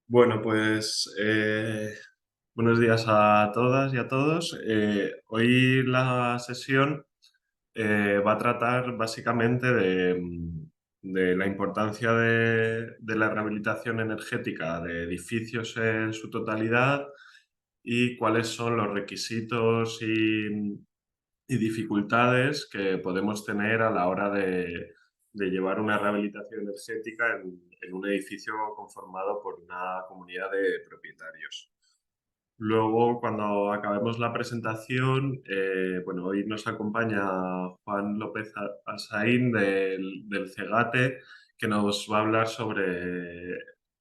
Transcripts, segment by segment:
Bueno, pues buenos días a todas y a todos. Hoy la sesión va a tratar básicamente de la importancia de la rehabilitación energética de edificios en su totalidad y cuáles son los requisitos y dificultades que podemos tener a la hora de llevar una rehabilitación energética en un edificio conformado por una comunidad de propietarios. Luego, cuando acabemos la presentación, bueno, hoy nos acompaña Juan López Alsaín del CEGATE, que nos va a hablar sobre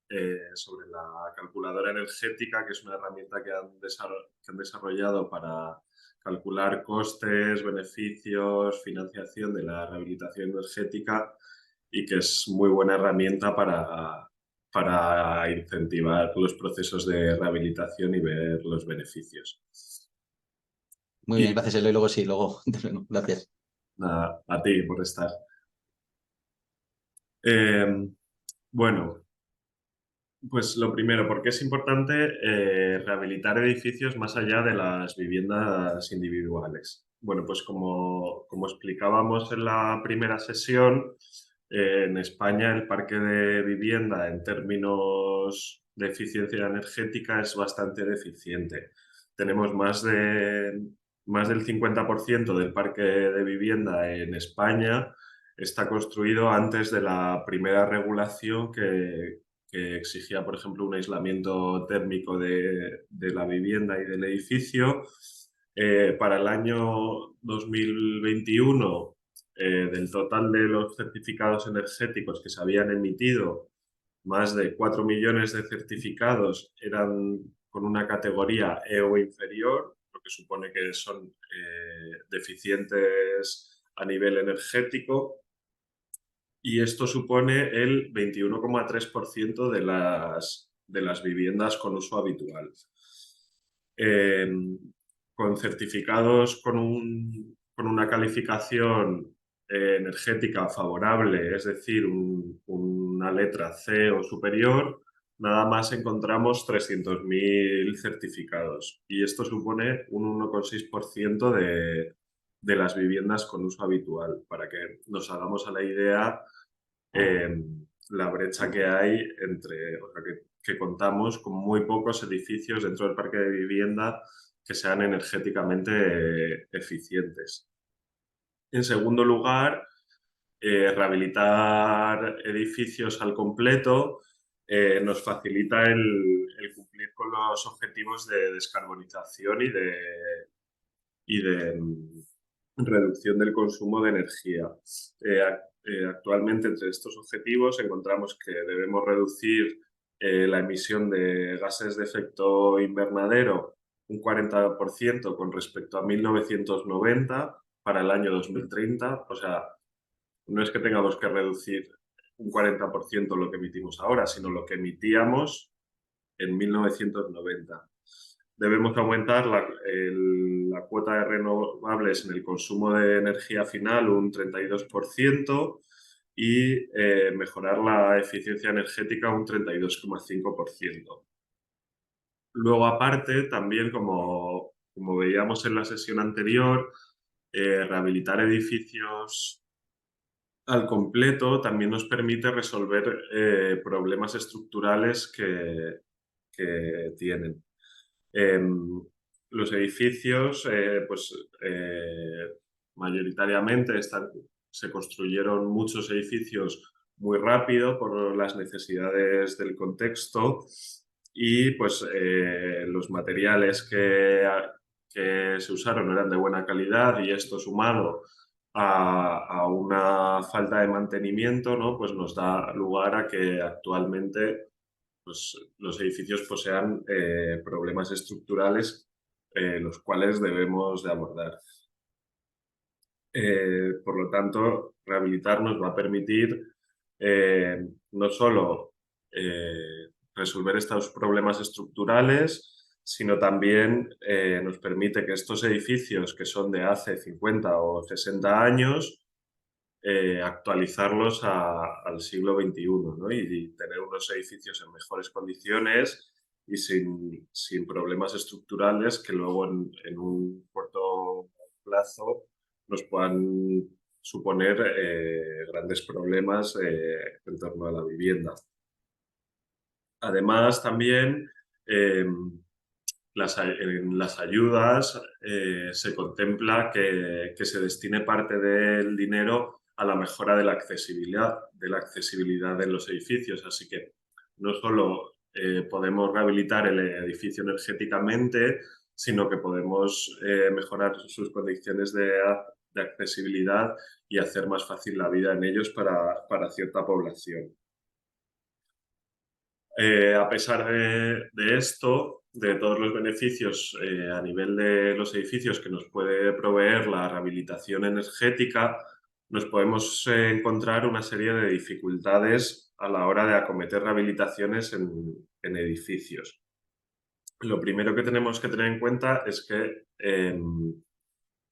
la calculadora energética, que es una herramienta que han desarrollado para calcular costes, beneficios, financiación de la rehabilitación energética y que es muy buena herramienta para incentivar los procesos de rehabilitación y ver los beneficios. Muy bien, Y gracias, Eloy. Luego sí, luego. Gracias. nada, a ti por estar. Eh, bueno, pues lo primero, ¿por qué es importante rehabilitar edificios más allá de las viviendas individuales? Bueno, pues como explicábamos en la primera sesión, en España el parque de vivienda en términos de eficiencia energética es bastante deficiente. Tenemos más del 50% del parque de vivienda en España está construido antes de la primera regulación que exigía, por ejemplo, un aislamiento térmico de la vivienda y del edificio. Para el año 2021, del total de los certificados energéticos que se habían emitido, más de 4 millones de certificados eran con una categoría E o inferior, lo que supone que son deficientes a nivel energético, y esto supone el 21,3% de las viviendas con uso habitual. Eh, con certificados con una calificación energética favorable, es decir, una letra C o superior, nada más encontramos 300.000 certificados. Y esto supone un 1,6% de las viviendas con uso habitual, para que nos hagamos a la idea eh, la brecha que hay o sea, que contamos con muy pocos edificios dentro del parque de vivienda que sean energéticamente eficientes. En segundo lugar, rehabilitar edificios al completo nos facilita el cumplir con los objetivos de descarbonización y de reducción del consumo de energía. Actualmente, entre estos objetivos, encontramos que debemos reducir la emisión de gases de efecto invernadero un 40% con respecto a 1990 para el año 2030. O sea, no es que tengamos que reducir un 40% lo que emitimos ahora, sino lo que emitíamos en 1990. Debemos aumentar la cuota de renovables en el consumo de energía final un 32% y mejorar la eficiencia energética un 32,5%. Luego, aparte, también como veíamos en la sesión anterior, rehabilitar edificios al completo también nos permite resolver problemas estructurales que tienen. Los edificios, pues mayoritariamente se construyeron muchos edificios muy rápido por las necesidades del contexto y pues los materiales que se usaron eran de buena calidad, y esto sumado a una falta de mantenimiento, ¿no? Pues nos da lugar a que actualmente pues, los edificios posean problemas estructurales los cuales debemos de abordar. Por lo tanto, rehabilitar nos va a permitir no solo resolver estos problemas estructurales, sino también nos permite que estos edificios que son de hace 50 o 60 años actualizarlos al siglo XXI, ¿no? Y tener unos edificios en mejores condiciones y sin problemas estructurales que luego en un corto plazo nos puedan suponer grandes problemas en torno a la vivienda. Además, también en las ayudas se contempla que se destine parte del dinero a la mejora de la accesibilidad de los edificios. Así que no solo podemos rehabilitar el edificio energéticamente, sino que podemos mejorar sus condiciones de accesibilidad y hacer más fácil la vida en ellos para cierta población. A pesar de esto, de todos los beneficios a nivel de los edificios que nos puede proveer la rehabilitación energética, nos podemos encontrar una serie de dificultades a la hora de acometer rehabilitaciones en edificios. Lo primero que tenemos que tener en cuenta es que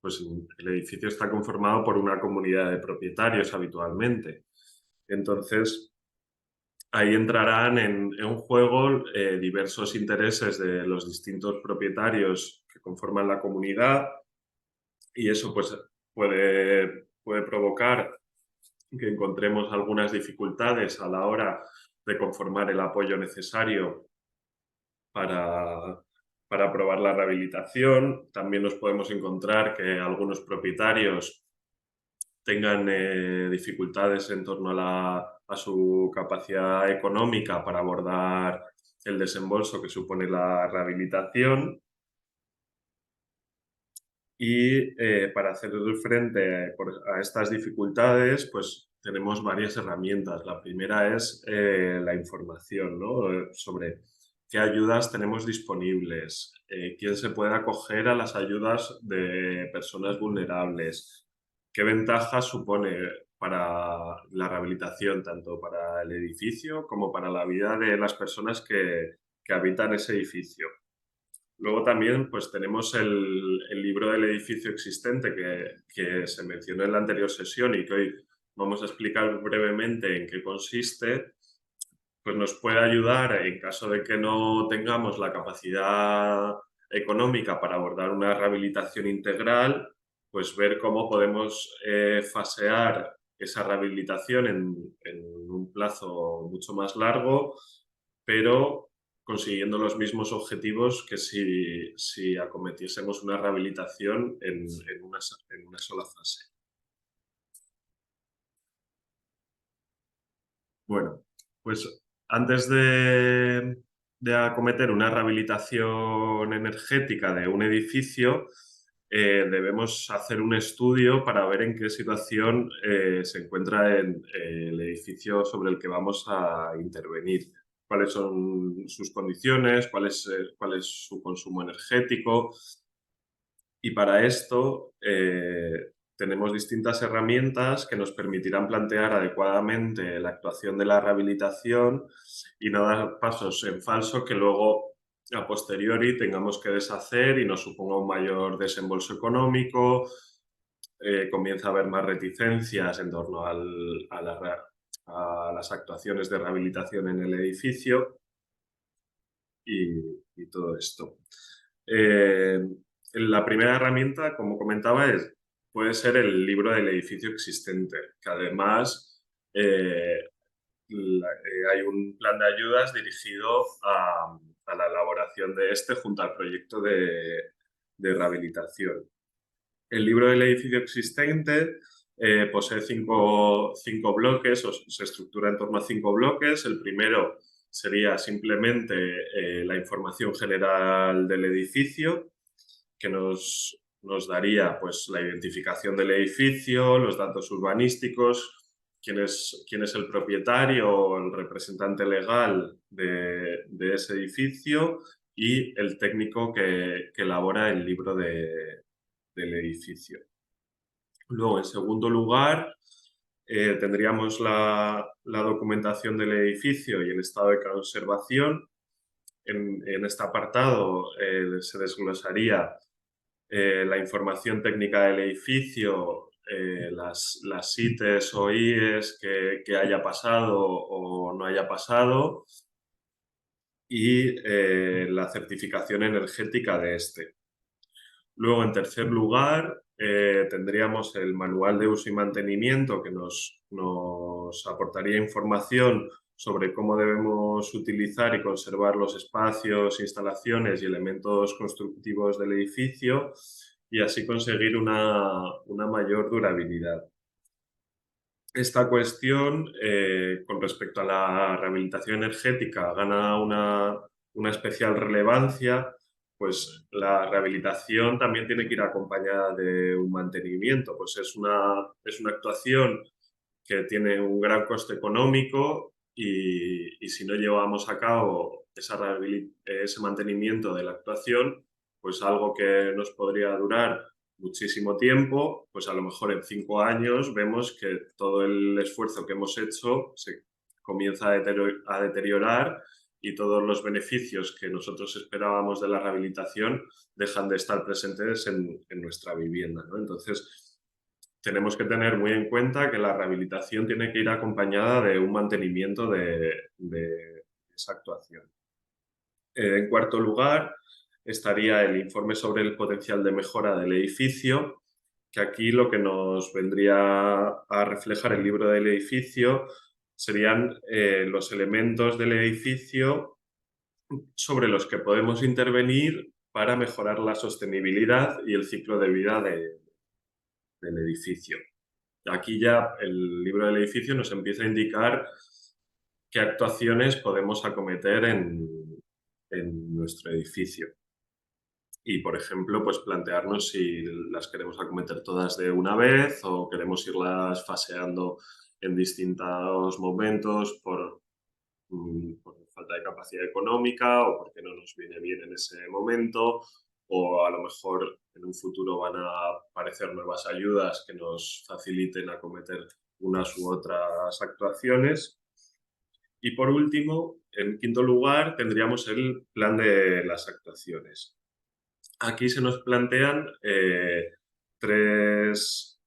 pues el edificio está conformado por una comunidad de propietarios habitualmente. Entonces, ahí entrarán en juego diversos intereses de los distintos propietarios que conforman la comunidad y eso pues, puede provocar que encontremos algunas dificultades a la hora de conformar el apoyo necesario para aprobar la rehabilitación. También nos podemos encontrar que algunos propietarios tengan dificultades en torno a su capacidad económica para abordar el desembolso que supone la rehabilitación. Y para hacer frente a estas dificultades, pues tenemos varias herramientas. La primera es la información, ¿no? Sobre qué ayudas tenemos disponibles, quién se puede acoger a las ayudas de personas vulnerables, qué ventajas supone para la rehabilitación, tanto para el edificio como para la vida de las personas que habitan ese edificio. Luego también pues, tenemos el libro del edificio existente que se mencionó en la anterior sesión y que hoy vamos a explicar brevemente en qué consiste. Pues nos puede ayudar en caso de que no tengamos la capacidad económica para abordar una rehabilitación integral, pues ver cómo podemos fasear esa rehabilitación en un plazo mucho más largo, pero consiguiendo los mismos objetivos que si acometiésemos una rehabilitación en una sola fase. Bueno, pues antes de acometer una rehabilitación energética de un edificio, debemos hacer un estudio para ver en qué situación se encuentra el edificio sobre el que vamos a intervenir, cuáles son sus condiciones, cuál es su consumo energético. Y para esto tenemos distintas herramientas que nos permitirán plantear adecuadamente la actuación de la rehabilitación y no dar pasos en falso que luego a posteriori tengamos que deshacer y nos suponga un mayor desembolso económico, comienza a haber más reticencias en torno a las actuaciones de rehabilitación en el edificio y todo esto. La primera herramienta, como comentaba, puede ser el libro del edificio existente, que además hay un plan de ayudas dirigido a la elaboración de este junto al proyecto de rehabilitación. El libro del edificio existente posee cinco bloques, o se estructura en torno a 5 bloques. El primero sería simplemente la información general del edificio, que nos daría pues, la identificación del edificio, los datos urbanísticos, quién es el propietario o el representante legal de ese edificio y el técnico que elabora el libro del edificio. Luego, en segundo lugar, tendríamos la documentación del edificio y el estado de conservación. En este apartado se desglosaría la información técnica del edificio las ITES o IES que haya pasado o no haya pasado y la certificación energética de este. Luego, en tercer lugar, tendríamos el manual de uso y mantenimiento que nos aportaría información sobre cómo debemos utilizar y conservar los espacios, instalaciones y elementos constructivos del edificio y así conseguir una mayor durabilidad. Esta cuestión, con respecto a la rehabilitación energética, gana una especial relevancia, pues la rehabilitación también tiene que ir acompañada de un mantenimiento, pues es una actuación que tiene un gran coste económico y si no llevamos a cabo ese mantenimiento de la actuación, pues algo que nos podría durar muchísimo tiempo, pues a lo mejor en 5 años vemos que todo el esfuerzo que hemos hecho se comienza a deteriorar y todos los beneficios que nosotros esperábamos de la rehabilitación dejan de estar presentes en nuestra vivienda, ¿no? Entonces, tenemos que tener muy en cuenta que la rehabilitación tiene que ir acompañada de un mantenimiento de esa actuación. En cuarto lugar, estaría el informe sobre el potencial de mejora del edificio, que aquí lo que nos vendría a reflejar el libro del edificio serían los elementos del edificio sobre los que podemos intervenir para mejorar la sostenibilidad y el ciclo de vida del edificio. Aquí ya el libro del edificio nos empieza a indicar qué actuaciones podemos acometer en nuestro edificio. Y, por ejemplo, pues plantearnos si las queremos acometer todas de una vez o queremos irlas faseando en distintos momentos por falta de capacidad económica o porque no nos viene bien en ese momento, o a lo mejor en un futuro van a aparecer nuevas ayudas que nos faciliten acometer unas u otras actuaciones. Y por último, en quinto lugar, tendríamos el plan de las actuaciones. Aquí se nos plantean tres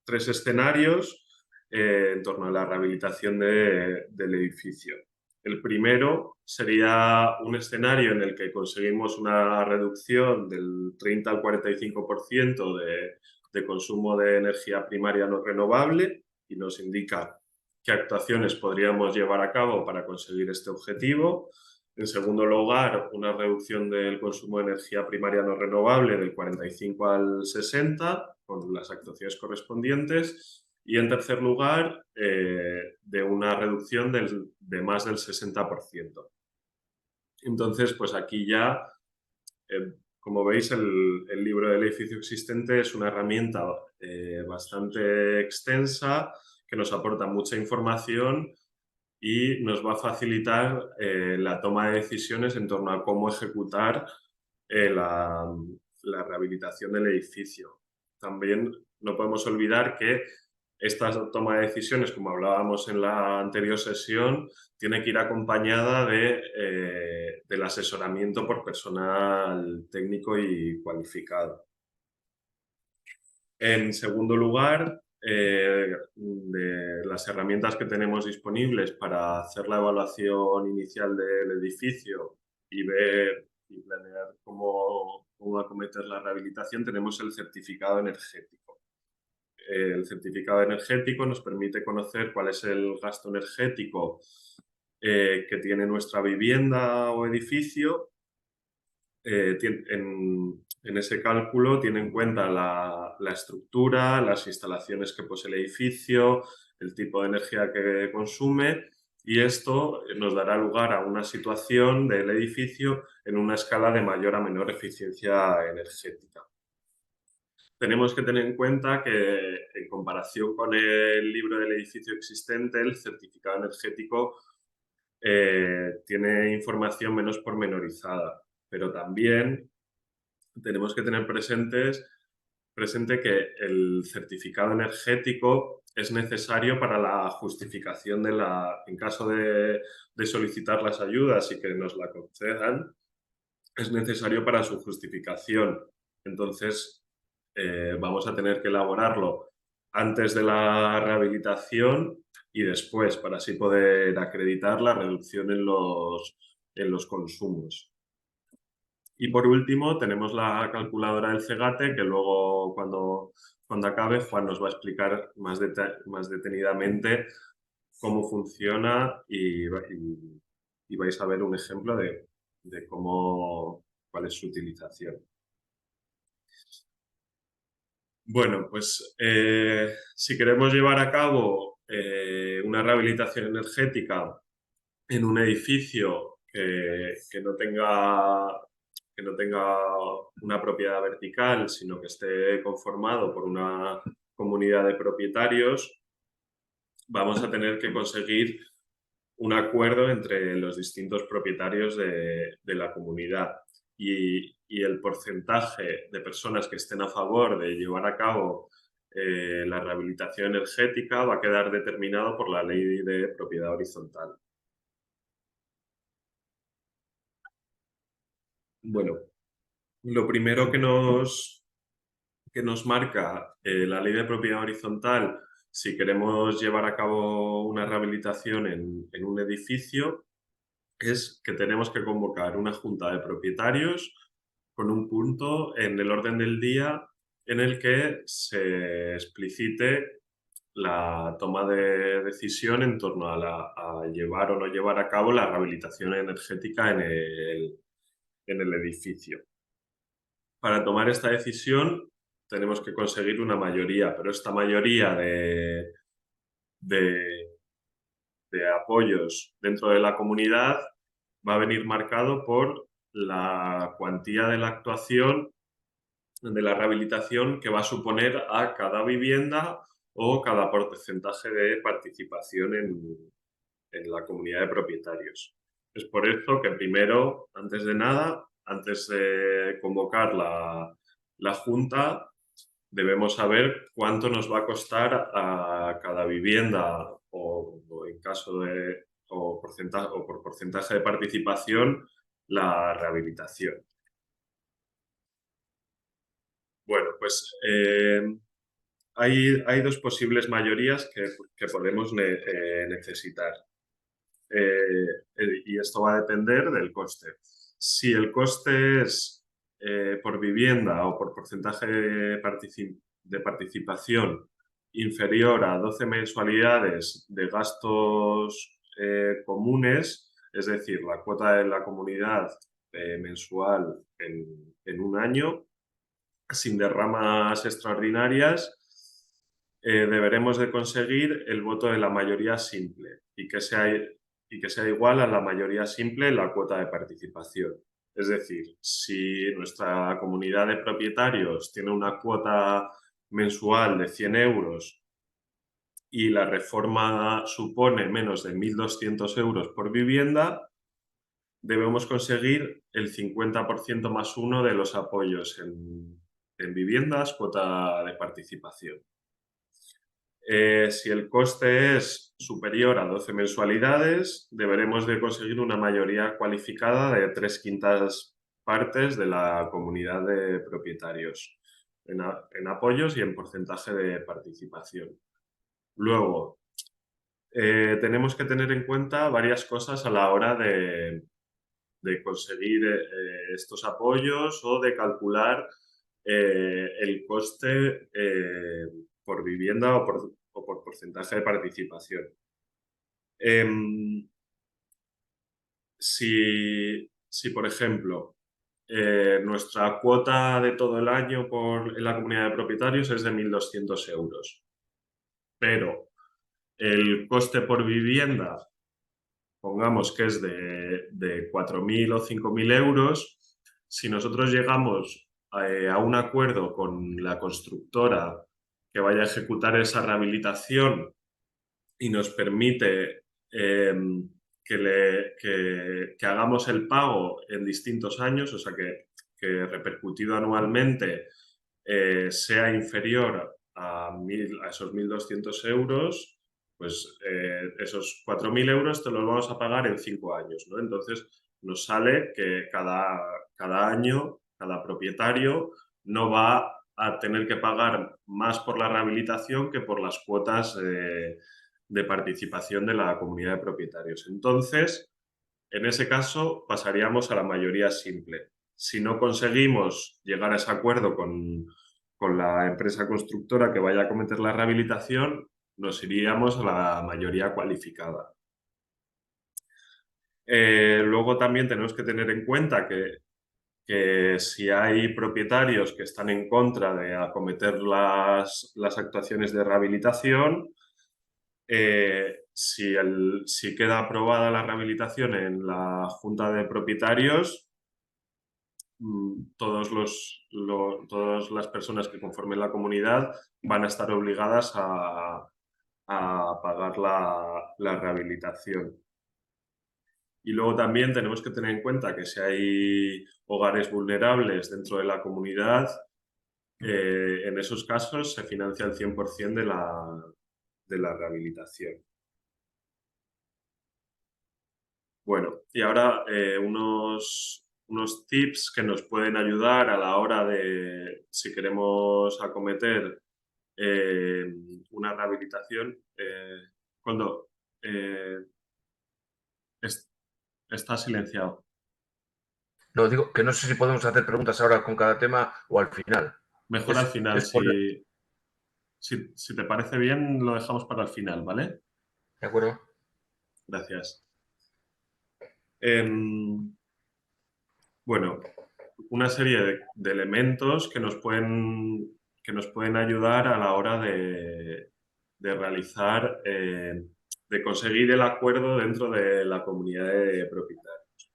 escenarios en torno a la rehabilitación del edificio. El primero sería un escenario en el que conseguimos una reducción del 30 al 45% de consumo de energía primaria no renovable y nos indica qué actuaciones podríamos llevar a cabo para conseguir este objetivo. En segundo lugar, una reducción del consumo de energía primaria no renovable del 45 al 60 con las actuaciones correspondientes. Y en tercer lugar, de una reducción de más del 60%. Entonces, pues aquí ya, como veis, el libro del edificio existente es una herramienta bastante extensa que nos aporta mucha información y nos va a facilitar la toma de decisiones en torno a cómo ejecutar la rehabilitación del edificio. También no podemos olvidar que esta toma de decisiones, como hablábamos en la anterior sesión, tiene que ir acompañada del asesoramiento por personal técnico y cualificado. En segundo lugar, de las herramientas que tenemos disponibles para hacer la evaluación inicial del edificio y ver y planear cómo acometer la rehabilitación, tenemos el certificado energético. El certificado energético nos permite conocer cuál es el gasto energético que tiene nuestra vivienda o edificio. En ese cálculo tiene en cuenta la estructura, las instalaciones que posee el edificio, el tipo de energía que consume y esto nos dará lugar a una situación del edificio en una escala de mayor a menor eficiencia energética. Tenemos que tener en cuenta que en comparación con el libro del edificio existente, el certificado energético tiene información menos pormenorizada, pero también tenemos que tener presente que el certificado energético es necesario para la justificación en caso de solicitar las ayudas y que nos la concedan, es necesario para su justificación. Entonces, vamos a tener que elaborarlo antes de la rehabilitación y después, para así poder acreditar la reducción en los consumos. Y por último, tenemos la calculadora del CEGATE, que luego cuando acabe Juan nos va a explicar más detenidamente cómo funciona y vais a ver un ejemplo de cuál es su utilización. Bueno, pues si queremos llevar a cabo una rehabilitación energética en un edificio que no tenga una propiedad vertical, sino que esté conformado por una comunidad de propietarios, vamos a tener que conseguir un acuerdo entre los distintos propietarios de la comunidad y el porcentaje de personas que estén a favor de llevar a cabo la rehabilitación energética va a quedar determinado por la ley de propiedad horizontal. Bueno, lo primero que nos marca la ley de propiedad horizontal si queremos llevar a cabo una rehabilitación en un edificio es que tenemos que convocar una junta de propietarios con un punto en el orden del día en el que se explicite la toma de decisión en torno a llevar o no llevar a cabo la rehabilitación energética en el edificio. Para tomar esta decisión tenemos que conseguir una mayoría, pero esta mayoría de apoyos dentro de la comunidad va a venir marcado por la cuantía de la actuación de la rehabilitación que va a suponer a cada vivienda o cada porcentaje de participación en la comunidad de propietarios. Es por eso que primero, antes de nada, antes de convocar la junta, debemos saber cuánto nos va a costar a cada vivienda o en caso de o por porcentaje de participación la rehabilitación. Bueno, pues hay dos posibles mayorías que podemos necesitar. Y esto va a depender del coste. Si el coste es por vivienda o por porcentaje de participación inferior a 12 mensualidades de gastos comunes, es decir, la cuota de la comunidad mensual en un año, sin derramas extraordinarias, deberemos de conseguir el voto de la mayoría simple y que sea igual a la mayoría simple en la cuota de participación. Es decir, si nuestra comunidad de propietarios tiene una cuota mensual de 100 euros y la reforma supone menos de 1.200 euros por vivienda, debemos conseguir el 50% más uno de los apoyos en viviendas, cuota de participación. Si el coste es superior a 12 mensualidades, deberemos de conseguir una mayoría cualificada de 3/5 partes de la comunidad de propietarios en apoyos y en porcentaje de participación. Luego, tenemos que tener en cuenta varias cosas a la hora de conseguir estos apoyos o de calcular el coste por vivienda o por porcentaje de participación. Si, por ejemplo, nuestra cuota de todo el año en la comunidad de propietarios es de 1.200 euros, pero el coste por vivienda, pongamos que es de 4.000 o 5.000 euros, si nosotros llegamos a un acuerdo con la constructora que vaya a ejecutar esa rehabilitación y nos permite que hagamos el pago en distintos años, o sea que repercutido anualmente sea inferior a esos 1.200 euros, pues esos 4.000 euros te los vamos a pagar en 5 años, ¿no? Entonces nos sale que cada año, cada propietario no va a tener que pagar más por la rehabilitación que por las cuotas de participación de la comunidad de propietarios. Entonces, en ese caso, pasaríamos a la mayoría simple. Si no conseguimos llegar a ese acuerdo con la empresa constructora que vaya a acometer la rehabilitación, nos iríamos a la mayoría cualificada. Luego también tenemos que tener en cuenta que si hay propietarios que están en contra de acometer las actuaciones de rehabilitación, si queda aprobada la rehabilitación en la Junta de Propietarios, todas las personas que conformen la comunidad van a estar obligadas a pagar la rehabilitación. Y luego también tenemos que tener en cuenta que si hay hogares vulnerables dentro de la comunidad, en esos casos se financia el 100% de la rehabilitación. Bueno, y ahora unos tips que nos pueden ayudar a la hora de, si queremos acometer una rehabilitación. Cuando está silenciado. No, digo que no sé si podemos hacer preguntas ahora con cada tema o al final. Mejor al final. Si te parece bien, lo dejamos para el final, ¿vale? De acuerdo. Gracias. Bueno, una serie de elementos que nos pueden ayudar a la hora de realizar, de conseguir el acuerdo dentro de la comunidad de propietarios.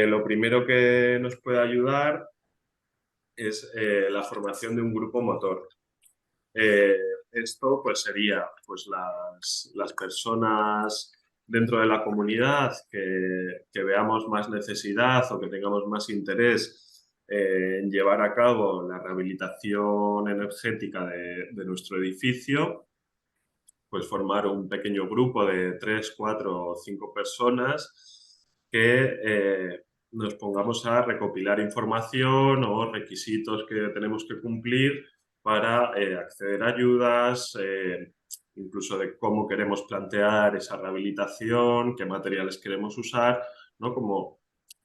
Lo primero que nos puede ayudar es la formación de un grupo motor. Esto pues sería pues, las personas dentro de la comunidad que veamos más necesidad o que tengamos más interés en llevar a cabo la rehabilitación energética de nuestro edificio, pues formar un pequeño grupo de 3, 4 o 5 personas que nos pongamos a recopilar información o requisitos que tenemos que cumplir para acceder a ayudas, incluso de cómo queremos plantear esa rehabilitación, qué materiales queremos usar, ¿no? Como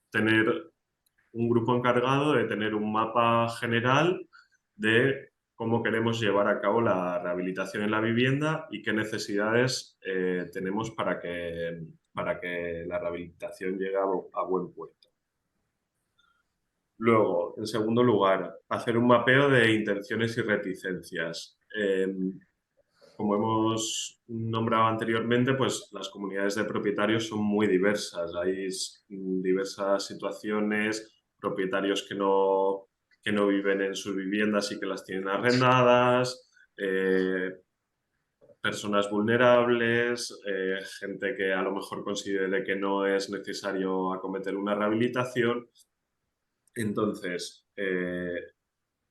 tener un grupo encargado de tener un mapa general de cómo queremos llevar a cabo la rehabilitación en la vivienda y qué necesidades tenemos para que la rehabilitación llegue a buen puerto. Luego, en segundo lugar, hacer un mapeo de intenciones y reticencias. Como hemos nombrado anteriormente, pues las comunidades de propietarios son muy diversas. Hay diversas situaciones, propietarios que no viven en sus viviendas y que las tienen arrendadas, personas vulnerables, gente que a lo mejor considere que no es necesario acometer una rehabilitación. Entonces,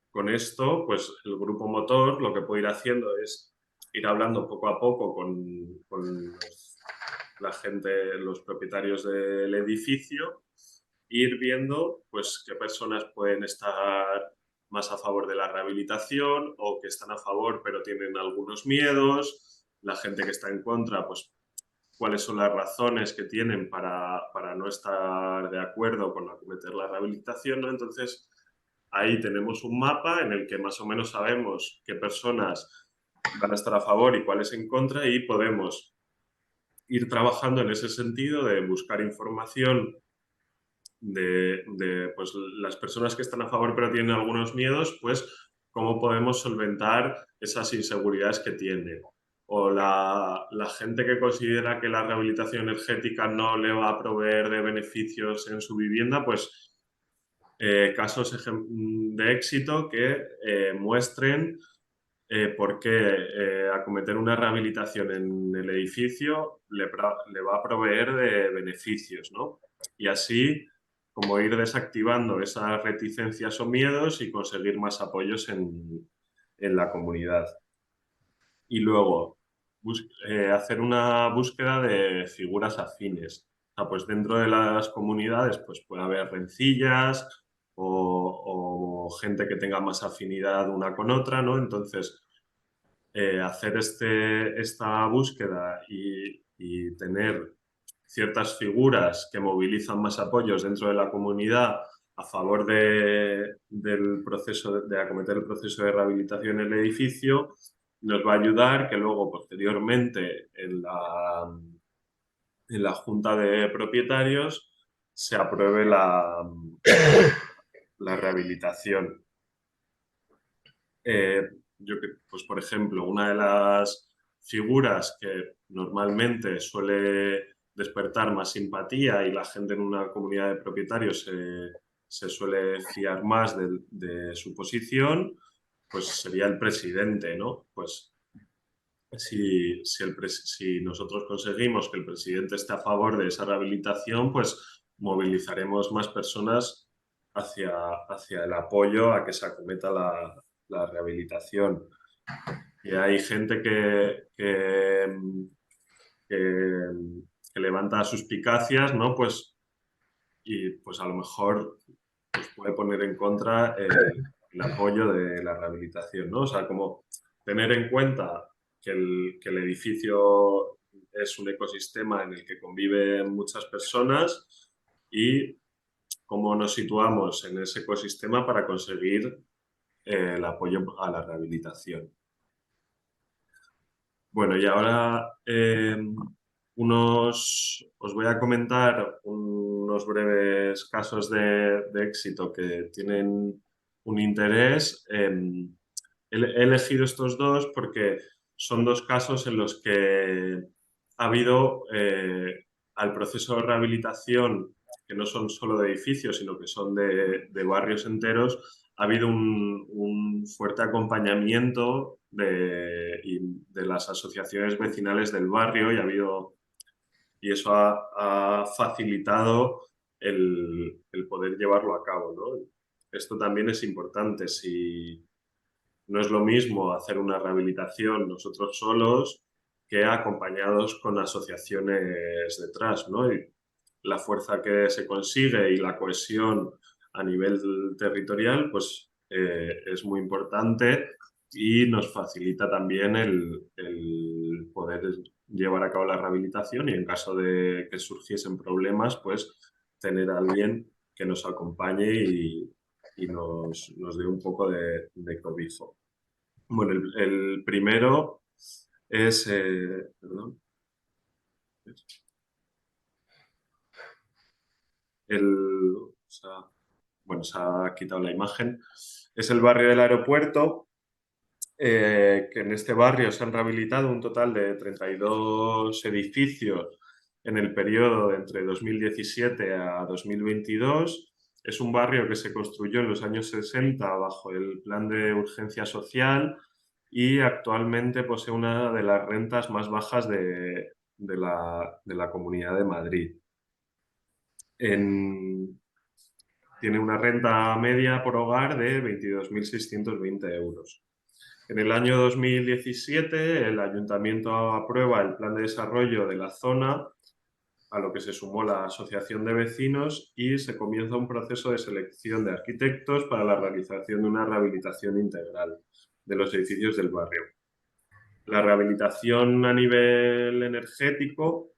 con esto, pues el grupo motor lo que puede ir haciendo es ir hablando poco a poco con la gente, los propietarios del edificio, ir viendo pues qué personas pueden estar más a favor de la rehabilitación o que están a favor pero tienen algunos miedos, la gente que está en contra, pues cuáles son las razones que tienen para no estar de acuerdo con acometer la rehabilitación, ¿no? Entonces, ahí tenemos un mapa en el que más o menos sabemos qué personas van a estar a favor y cuáles en contra y podemos ir trabajando en ese sentido de buscar información de pues, las personas que están a favor pero tienen algunos miedos, pues cómo podemos solventar esas inseguridades que tienen. O la gente que considera que la rehabilitación energética no le va a proveer de beneficios en su vivienda, pues casos de éxito que muestren por qué acometer una rehabilitación en el edificio le va a proveer de beneficios, ¿no? Y así como ir desactivando esas reticencias o miedos y conseguir más apoyos en la comunidad. Y luego hacer una búsqueda de figuras afines. O sea, pues dentro de las comunidades pues puede haber rencillas, o gente que tenga más afinidad una con otra, ¿no? Entonces, hacer esta búsqueda y tener ciertas figuras que movilizan más apoyos dentro de la comunidad a favor del proceso de acometer el proceso de rehabilitación en el edificio, nos va a ayudar que luego, posteriormente, en la junta de propietarios se apruebe la rehabilitación. Pues por ejemplo, una de las figuras que normalmente suele despertar más simpatía y la gente en una comunidad de propietarios se suele fiar más de su posición, pues sería el presidente, ¿no? Pues si nosotros conseguimos que el presidente esté a favor de esa rehabilitación, pues movilizaremos más personas hacia el apoyo a que se acometa la rehabilitación. Y hay gente que levanta suspicacias, ¿no? Pues, y pues a lo mejor pues, puede poner en contra el apoyo de la rehabilitación, ¿no? O sea, como tener en cuenta que el edificio es un ecosistema en el que conviven muchas personas y cómo nos situamos en ese ecosistema para conseguir el apoyo a la rehabilitación. Bueno, y ahora os voy a comentar unos breves casos de éxito que tienen un interés. He elegido estos dos porque son dos casos en los que ha habido al proceso de rehabilitación, que no son solo de edificios, sino que son de barrios enteros, ha habido un fuerte acompañamiento de las asociaciones vecinales del barrio y eso ha facilitado el poder llevarlo a cabo, ¿no? Esto también es importante. Si no es lo mismo hacer una rehabilitación nosotros solos que acompañados con asociaciones detrás, ¿no? Y la fuerza que se consigue y la cohesión a nivel territorial, pues es muy importante y nos facilita también el poder llevar a cabo la rehabilitación y en caso de que surgiesen problemas, pues tener a alguien que nos acompañe y nos dé un poco de cobijo. Bueno, el primero es, perdón, bueno, se ha quitado la imagen, es el barrio del aeropuerto, que en este barrio se han rehabilitado un total de 32 edificios en el periodo de entre 2017 a 2022. Es un barrio que se construyó en los años 60 bajo el Plan de Urgencia Social y actualmente posee una de las rentas más bajas de la Comunidad de Madrid. Tiene una renta media por hogar de 22.620 euros. En el año 2017, el Ayuntamiento aprueba el Plan de Desarrollo de la zona, a lo que se sumó la Asociación de Vecinos y se comienza un proceso de selección de arquitectos para la realización de una rehabilitación integral de los edificios del barrio. La rehabilitación a nivel energético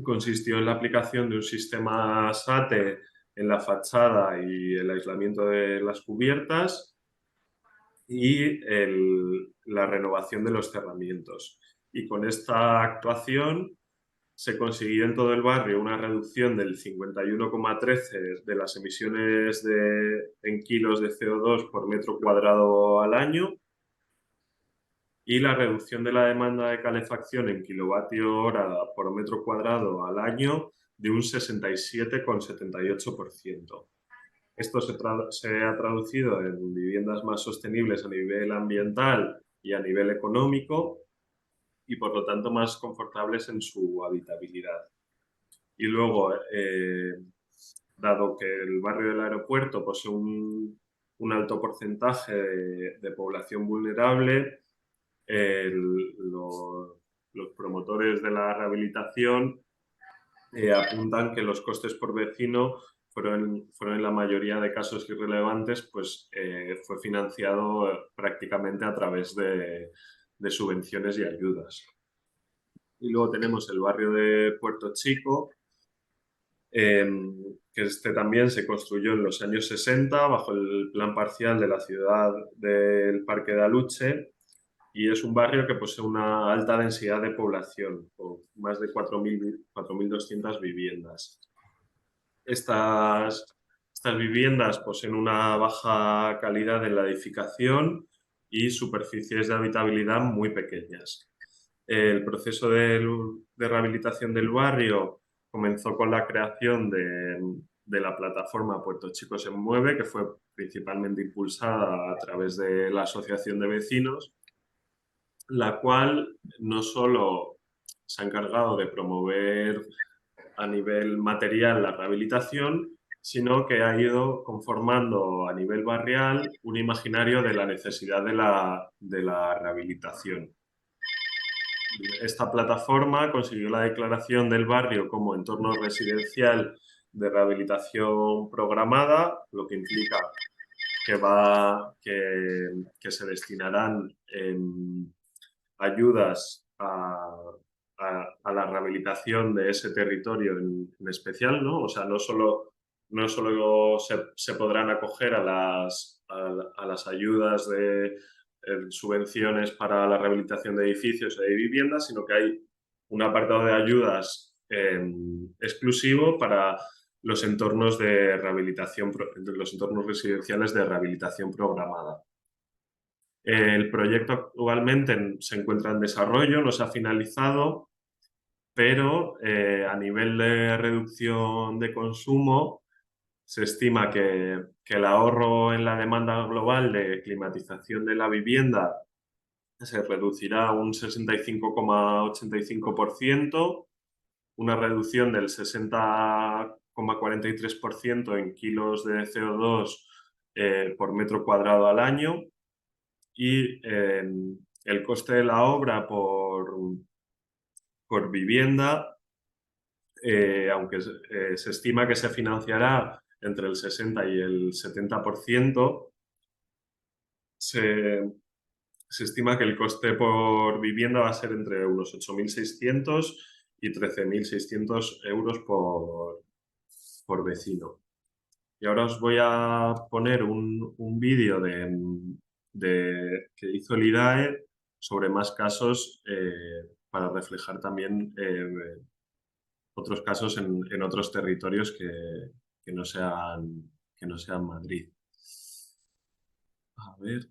consistió en la aplicación de un sistema SATE en la fachada y el aislamiento de las cubiertas y la renovación de los cerramientos. Y con esta actuación se consiguió en todo el barrio una reducción del 51,13 de las emisiones en kilos de CO2 por metro cuadrado al año y la reducción de la demanda de calefacción en kilovatio hora por metro cuadrado al año de un 67,78%. Esto se ha traducido en viviendas más sostenibles a nivel ambiental y a nivel económico y por lo tanto más confortables en su habitabilidad. Y luego, dado que el barrio del aeropuerto posee un alto porcentaje de población vulnerable, los promotores de la rehabilitación apuntan que los costes por vecino fueron en la mayoría de casos irrelevantes, pues fue financiado prácticamente a través de subvenciones y ayudas. Y luego tenemos el barrio de Puerto Chico, que este también se construyó en los años 60 bajo el plan parcial de la ciudad del Parque de Aluche, y es un barrio que posee una alta densidad de población, con más de 4.200 viviendas. Estas viviendas poseen una baja calidad en la edificación y superficies de habitabilidad muy pequeñas. El proceso de rehabilitación del barrio comenzó con la creación de la plataforma Puerto Chico se mueve, que fue principalmente impulsada a través de la Asociación de Vecinos, la cual no solo se ha encargado de promover a nivel material la rehabilitación, sino que ha ido conformando a nivel barrial un imaginario de la necesidad de la rehabilitación. Esta plataforma consiguió la declaración del barrio como entorno residencial de rehabilitación programada, lo que implica que se destinarán ayudas a la rehabilitación de ese territorio en especial, ¿no? O sea, no solo se podrán acoger a las ayudas de subvenciones para la rehabilitación de edificios y de viviendas, sino que hay un apartado de ayudas exclusivo para los entornos de rehabilitación, los entornos residenciales de rehabilitación programada. El proyecto actualmente se encuentra en desarrollo, no se ha finalizado, pero a nivel de reducción de consumo se estima que el ahorro en la demanda global de climatización de la vivienda se reducirá un 65,85%, una reducción del 60,43% en kilos de CO2 por metro cuadrado al año, y el coste de la obra por vivienda, aunque se estima que se financiará entre el 60 y el 70%, se estima que el coste por vivienda va a ser entre unos 8.600 y 13.600 euros por vecino. Y ahora os voy a poner un vídeo que hizo el IDAE sobre más casos para reflejar también otros casos en otros territorios que no sean Madrid. A ver.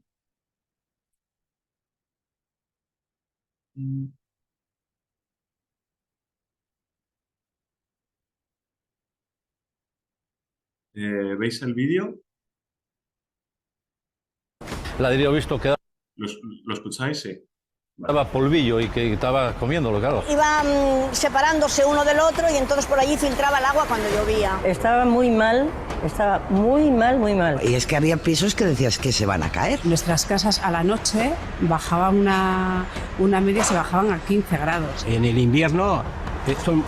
¿Veis el vídeo? Ladrillo visto que ¿Lo escucháis? Sí. daba polvillo y que estaba comiéndolo, claro. Iban separándose uno del otro y entonces por allí filtraba el agua cuando llovía. Estaba muy mal, muy mal. Y es que había pisos que decías que se van a caer. Nuestras casas a la noche bajaban una media, se bajaban a 15 grados. En el invierno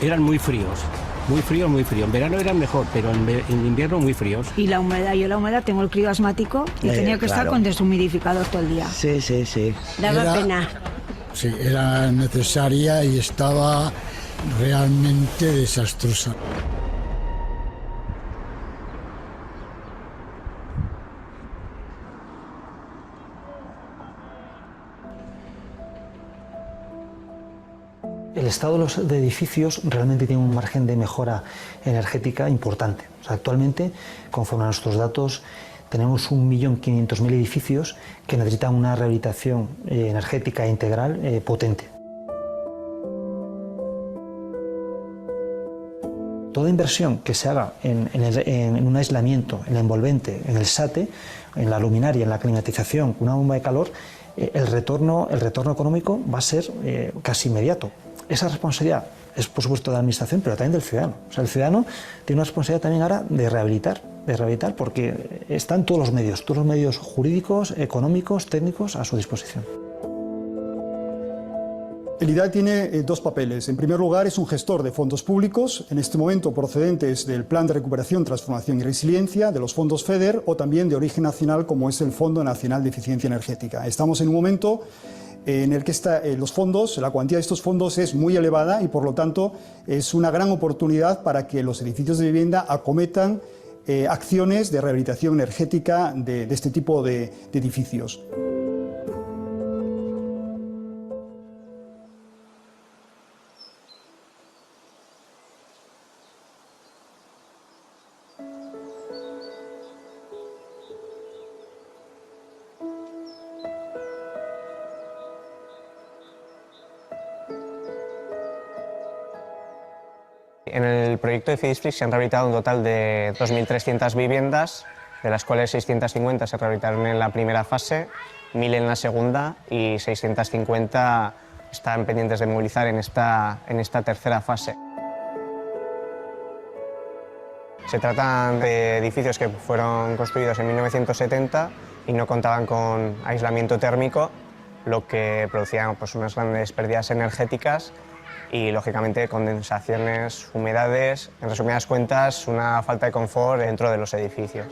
eran muy fríos. Muy frío. En verano eran mejor, pero en invierno muy fríos. Y la humedad, yo la humedad tengo el crío asmático y tenía que estar con deshumidificador todo el día. Sí. Daba pena. Sí, era necesaria y estaba realmente desastrosa. El estado de edificios realmente tiene un margen de mejora energética importante. O sea, actualmente, conforme a nuestros datos, tenemos 1.500.000 edificios que necesitan una rehabilitación energética integral potente. Toda inversión que se haga en un aislamiento, en el envolvente, en el SATE, en la luminaria, en la climatización, una bomba de calor, el retorno económico va a ser casi inmediato. Esa responsabilidad es, por supuesto, de la administración, pero también del ciudadano. O sea, el ciudadano tiene una responsabilidad también ahora de rehabilitar, porque están todos los medios jurídicos, económicos, técnicos a su disposición. El IDAE tiene dos papeles. En primer lugar, es un gestor de fondos públicos, en este momento procedentes del Plan de Recuperación, Transformación y Resiliencia, de los fondos FEDER o también de origen nacional como es el Fondo Nacional de Eficiencia Energética. Estamos en un momento en el que los fondos, la cuantía de estos fondos es muy elevada y por lo tanto es una gran oportunidad para que los edificios de vivienda acometan acciones de rehabilitación energética de este tipo de edificios. En el proyecto de Cidisflix se han rehabilitado un total de 2.300 viviendas, de las cuales 650 se rehabilitaron en la primera fase, 1.000 en la segunda y 650 están pendientes de movilizar en esta tercera fase. Se tratan de edificios que fueron construidos en 1970 y no contaban con aislamiento térmico, lo que producía pues, unas grandes pérdidas energéticas y, lógicamente, condensaciones, humedades, en resumidas cuentas, una falta de confort dentro de los edificios.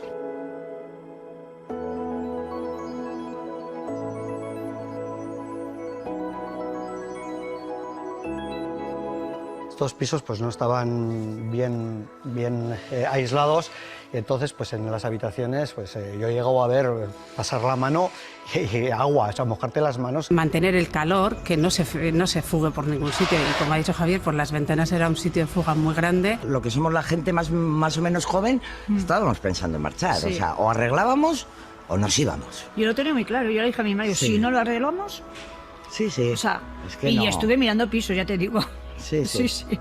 Estos pisos pues, no estaban bien aislados, y entonces pues, en las habitaciones pues, yo he llegado a ver pasar la mano y agua, o sea, mojarte las manos. Mantener el calor, que no se fugue por ningún sitio, y como ha dicho Javier, por las ventanas era un sitio de fuga muy grande. Lo que somos la gente más o menos joven, estábamos pensando en marchar, sí. O sea, o arreglábamos o nos íbamos. Yo lo tenía muy claro, yo le dije a mi marido, si no lo arreglamos... Sí, sí. O sea, es que y no. Estuve mirando pisos, ya te digo. Sí, sí. Sí.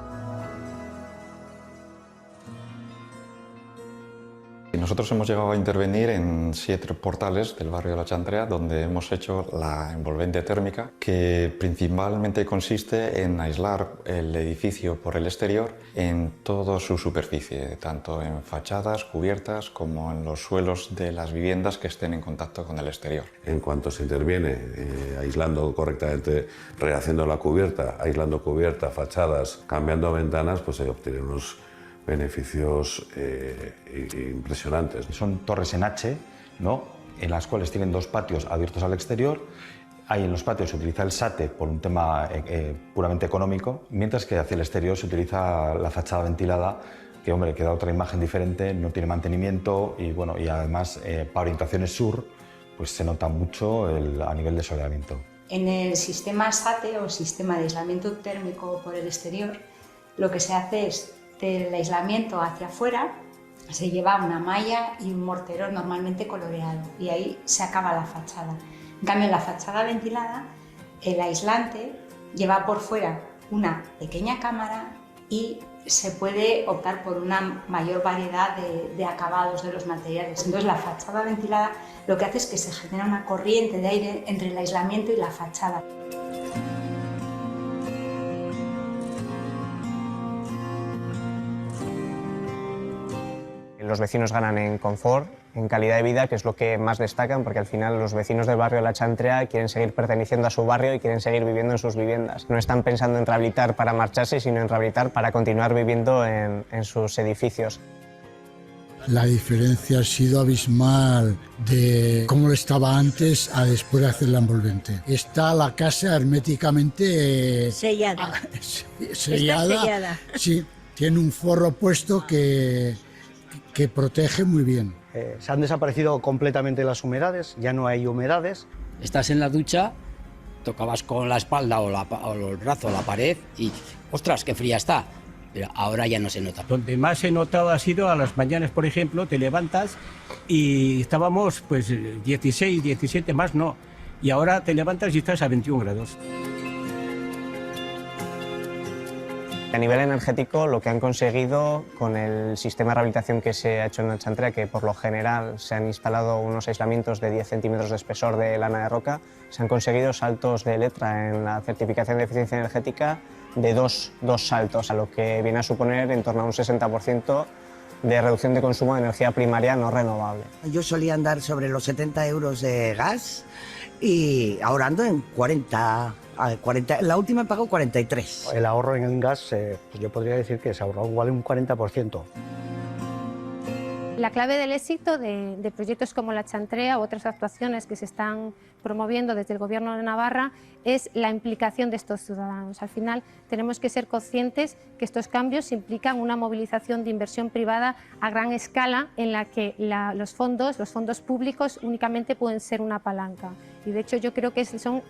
Nosotros hemos llegado a intervenir en 7 portales del barrio de La Chantrea, donde hemos hecho la envolvente térmica, que principalmente consiste en aislar el edificio por el exterior en toda su superficie, tanto en fachadas, cubiertas, como en los suelos de las viviendas que estén en contacto con el exterior. En cuanto se interviene, aislando correctamente, rehaciendo la cubierta, aislando cubierta, fachadas, cambiando ventanas, pues se obtienen unos beneficios impresionantes. Son torres en H, ¿no?, en las cuales tienen 2 patios abiertos al exterior. Ahí en los patios se utiliza el SATE por un tema puramente económico, mientras que hacia el exterior se utiliza la fachada ventilada, que, hombre, que da otra imagen diferente, no tiene mantenimiento y, bueno, y además para orientaciones sur pues se nota mucho a nivel de soleamiento. En el sistema SATE o sistema de aislamiento térmico por el exterior, lo que se hace es del aislamiento hacia afuera se lleva una malla y un mortero normalmente coloreado y ahí se acaba la fachada. En cambio, en la fachada ventilada, el aislante lleva por fuera una pequeña cámara y se puede optar por una mayor variedad de acabados de los materiales. Entonces, la fachada ventilada lo que hace es que se genera una corriente de aire entre el aislamiento y la fachada. Los vecinos ganan en confort, en calidad de vida, que es lo que más destacan, porque al final los vecinos del barrio de La Chantrea quieren seguir perteneciendo a su barrio y quieren seguir viviendo en sus viviendas. No están pensando en rehabilitar para marcharse, sino en rehabilitar para continuar viviendo en sus edificios. La diferencia ha sido abismal de cómo lo estaba antes a después de hacer la envolvente. Está la casa herméticamente sellada. Sellada. Sí, tiene un forro puesto que protege muy bien. Se han desaparecido completamente las humedades, ya no hay humedades. Estás en la ducha, tocabas con la espalda o el brazo la pared y ¡ostras, qué fría está! Pero ahora ya no se nota. Donde más se notado ha sido a las mañanas, por ejemplo, te levantas y estábamos pues 16, 17 más no, y ahora te levantas y estás a 21 grados. A nivel energético, lo que han conseguido con el sistema de rehabilitación que se ha hecho en La Chantrea, que por lo general se han instalado unos aislamientos de 10 centímetros de espesor de lana de roca, se han conseguido saltos de letra en la certificación de eficiencia energética de dos saltos, a lo que viene a suponer en torno a un 60% de reducción de consumo de energía primaria no renovable. Yo solía andar sobre los 70 euros de gas y ahora ando en 40 la última he pagado 43. El ahorro en el gas, pues yo podría decir que se ahorró igual un 40%. La clave del éxito de proyectos como la Chantrea u otras actuaciones que se están promoviendo desde el Gobierno de Navarra es la implicación de estos ciudadanos. Al final tenemos que ser conscientes que estos cambios implican una movilización de inversión privada a gran escala en la que los fondos públicos únicamente pueden ser una palanca. Y de hecho yo creo que son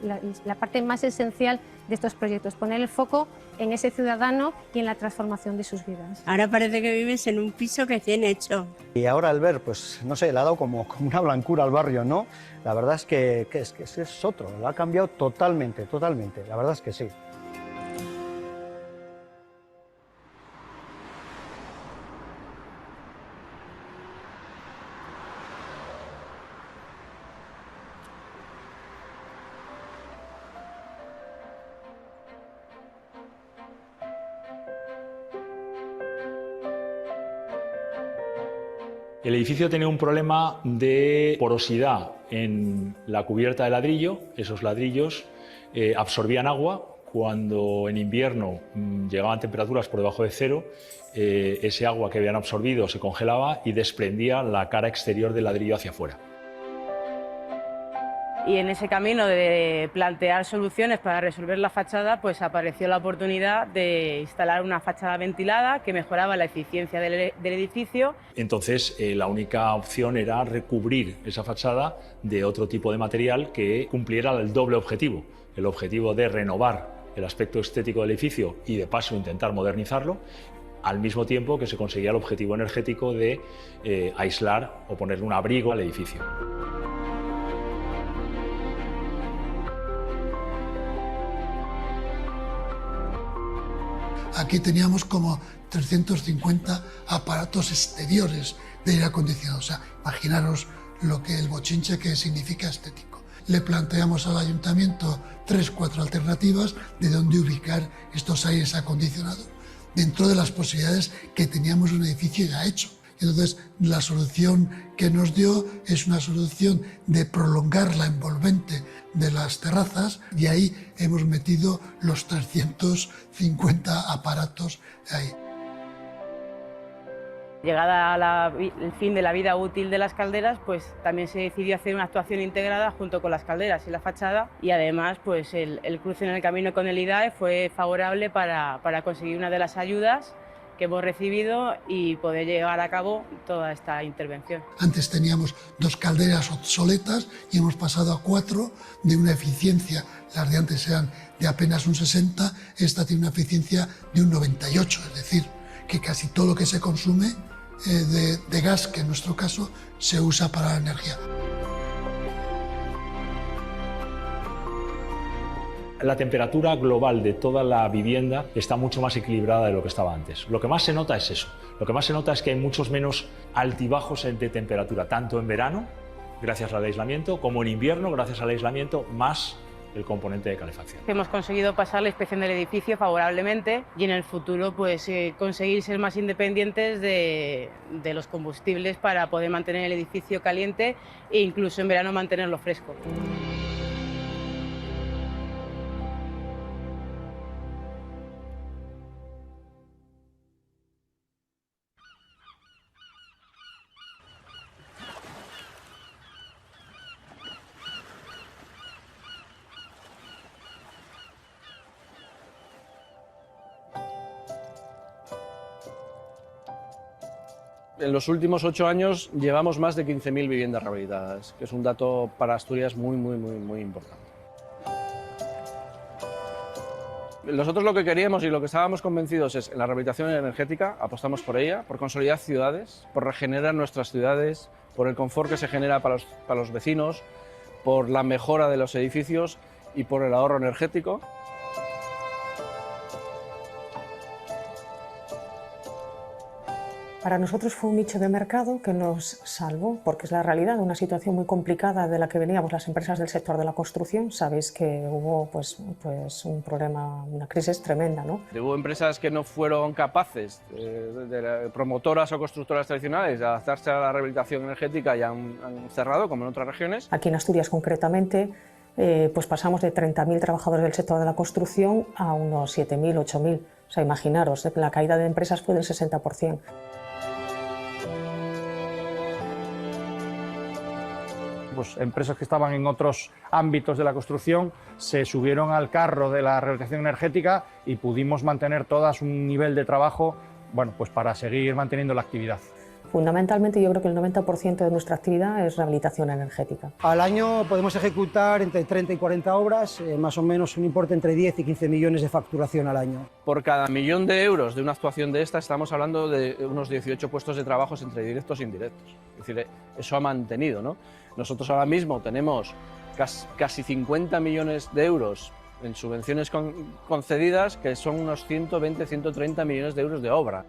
la parte más esencial de estos proyectos, poner el foco en ese ciudadano y en la transformación de sus vidas. Ahora parece que vives en un piso recién hecho. Y ahora al ver, pues no sé, le ha dado como una blancura al barrio, ¿no? La verdad es que es otro, lo ha cambiado totalmente, la verdad es que sí. El edificio tenía un problema de porosidad en la cubierta de ladrillo. Esos ladrillos absorbían agua. Cuando en invierno llegaban temperaturas por debajo de cero, ese agua que habían absorbido se congelaba y desprendía la cara exterior del ladrillo hacia afuera. Y en ese camino de plantear soluciones para resolver la fachada, pues apareció la oportunidad de instalar una fachada ventilada que mejoraba la eficiencia del edificio. Entonces, la única opción era recubrir esa fachada de otro tipo de material que cumpliera el doble objetivo. El objetivo de renovar el aspecto estético del edificio y, de paso, intentar modernizarlo, al mismo tiempo que se conseguía el objetivo energético de aislar o ponerle un abrigo al edificio. Aquí teníamos como 350 aparatos exteriores de aire acondicionado. O sea, imaginaros el bochinche que significa estético. Le planteamos al ayuntamiento 3-4 alternativas de dónde ubicar estos aires acondicionados dentro de las posibilidades que teníamos un edificio ya hecho. Entonces, la solución que nos dio es una solución de prolongar la envolvente de las terrazas y ahí hemos metido los 350 aparatos ahí. Llegada el fin de la vida útil de las calderas, pues también se decidió hacer una actuación integrada junto con las calderas y la fachada, y además pues el cruce en el camino con el IDAE fue favorable para conseguir una de las ayudas que hemos recibido y poder llevar a cabo toda esta intervención. Antes teníamos 2 calderas obsoletas y hemos pasado a 4 de una eficiencia, las de antes eran de apenas un 60, esta tiene una eficiencia de un 98, es decir, que casi todo lo que se consume de gas, que en nuestro caso se usa para la energía. La temperatura global de toda la vivienda está mucho más equilibrada de lo que estaba antes. Lo que más se nota es eso. Lo que más se nota es que hay muchos menos altibajos de temperatura, tanto en verano, gracias al aislamiento, como en invierno, gracias al aislamiento, más el componente de calefacción. Hemos conseguido pasar la inspección del edificio favorablemente y en el futuro pues conseguir ser más independientes de los combustibles para poder mantener el edificio caliente e incluso en verano mantenerlo fresco. En los últimos 8 años llevamos más de 15.000 viviendas rehabilitadas, que es un dato para Asturias muy importante. Nosotros lo que queríamos y lo que estábamos convencidos es en la rehabilitación energética, apostamos por ella, por consolidar ciudades, por regenerar nuestras ciudades, por el confort que se genera para los vecinos, por la mejora de los edificios y por el ahorro energético. Para nosotros fue un nicho de mercado que nos salvó, porque es la realidad, una situación muy complicada de la que veníamos las empresas del sector de la construcción. Sabéis que hubo pues un problema, una crisis tremenda, ¿no? Hubo empresas que no fueron capaces, de promotoras o constructoras tradicionales, de adaptarse a la rehabilitación energética y han cerrado, como en otras regiones. Aquí en Asturias concretamente pues pasamos de 30.000 trabajadores del sector de la construcción a unos 7.000, 8.000. O sea, imaginaros, la caída de empresas fue del 60%. Pues empresas que estaban en otros ámbitos de la construcción se subieron al carro de la rehabilitación energética y pudimos mantener todas un nivel de trabajo, bueno, pues para seguir manteniendo la actividad. Fundamentalmente yo creo que el 90% de nuestra actividad es rehabilitación energética. Al año podemos ejecutar entre 30 y 40 obras, más o menos un importe entre 10 y 15 millones de facturación al año. Por cada 1 millón de euros de una actuación de esta estamos hablando de unos 18 puestos de trabajo entre directos e indirectos. Es decir, eso ha mantenido, ¿no? Nosotros ahora mismo tenemos casi 50 millones de euros en subvenciones concedidas, que son unos 120, 130 millones de euros de obra.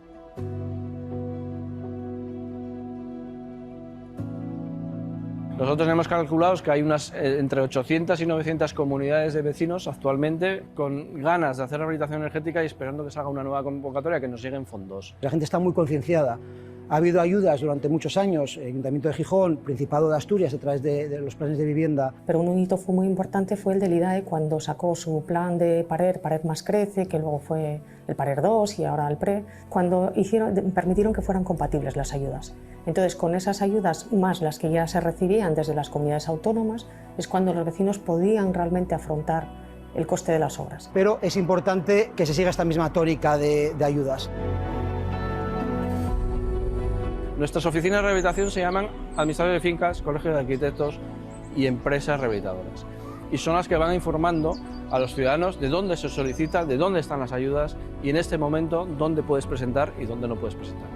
Nosotros tenemos calculados que hay entre 800 y 900 comunidades de vecinos actualmente con ganas de hacer rehabilitación energética y esperando que salga una nueva convocatoria que nos lleguen fondos. La gente está muy concienciada. Ha habido ayudas durante muchos años, el Ayuntamiento de Gijón, Principado de Asturias, a través de los planes de vivienda. Pero un hito muy importante fue el del IDAE cuando sacó su plan de Parer más crece, que luego fue el Parer 2 y ahora el PRE, cuando permitieron que fueran compatibles las ayudas. Entonces, con esas ayudas más las que ya se recibían desde las comunidades autónomas, es cuando los vecinos podían realmente afrontar el coste de las obras. Pero es importante que se siga esta misma tónica de ayudas. Nuestras oficinas de rehabilitación se llaman administradores de fincas, colegios de arquitectos y empresas rehabilitadoras. Y son las que van informando a los ciudadanos de dónde se solicita, de dónde están las ayudas y en este momento dónde puedes presentar y dónde no puedes presentar.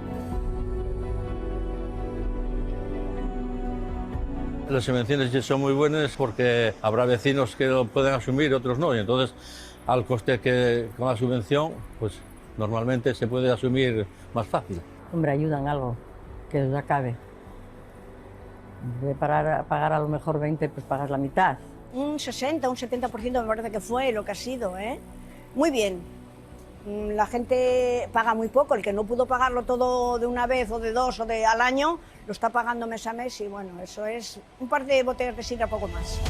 Las subvenciones son muy buenas porque habrá vecinos que lo pueden asumir, otros no, y entonces al coste que con la subvención, pues normalmente se puede asumir más fácil. Hombre, ayudan algo, que os acabe. De pagar a lo mejor 20, pues pagas la mitad. Un 60, un 70% me parece que fue lo que ha sido, ¿eh? Muy bien. La gente paga muy poco, el que no pudo pagarlo todo de una vez o de dos o al año, lo está pagando mes a mes y bueno, eso es un par de botellas de sidra, poco más.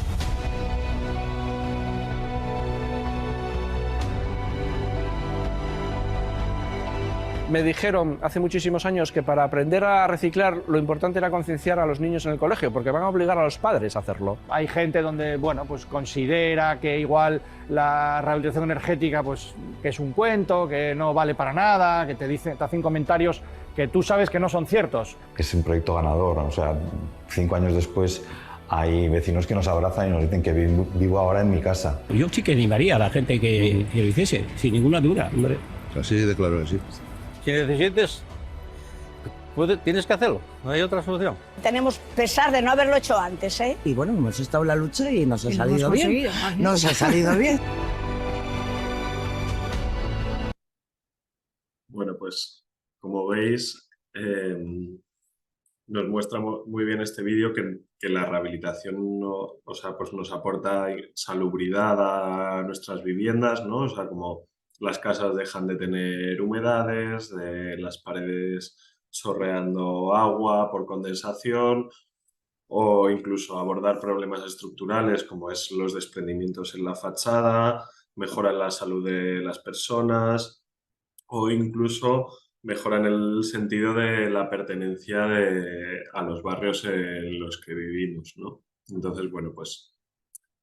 Me dijeron hace muchísimos años que para aprender a reciclar lo importante era concienciar a los niños en el colegio, porque van a obligar a los padres a hacerlo. Hay gente donde, bueno, pues considera que igual la rehabilitación energética, pues que es un cuento, que no vale para nada, que te hacen comentarios que tú sabes que no son ciertos. Es un proyecto ganador, o sea, 5 años después hay vecinos que nos abrazan y nos dicen que vivo ahora en mi casa. Yo sí que animaría a la gente que lo hiciese, sin ninguna duda, hombre. Así de claro que sí. Si necesites, tienes que hacerlo, no hay otra solución. Tenemos pesar de no haberlo hecho antes, ¿eh? Y bueno, hemos estado en la lucha y nos ha salido bien. ¿Ah, sí? Nos ha salido bien. Bueno, pues como veis, nos muestra muy bien este vídeo que la rehabilitación pues nos aporta salubridad a nuestras viviendas, ¿no? O sea, como las casas dejan de tener humedades, de las paredes chorreando agua por condensación, o incluso abordar problemas estructurales como es los desprendimientos en la fachada, mejoran la salud de las personas o incluso mejoran el sentido de la pertenencia a los barrios en los que vivimos, ¿no? Entonces, bueno, pues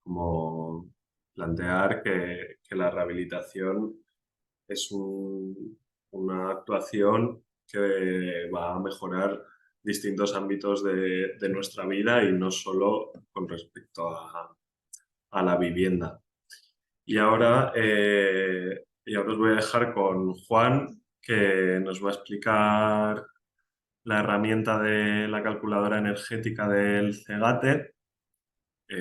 como plantear que la rehabilitación es una actuación que va a mejorar distintos ámbitos de nuestra vida y no solo con respecto a la vivienda. Y ahora os voy a dejar con Juan, que nos va a explicar la herramienta de la calculadora energética del CEGATE. Voy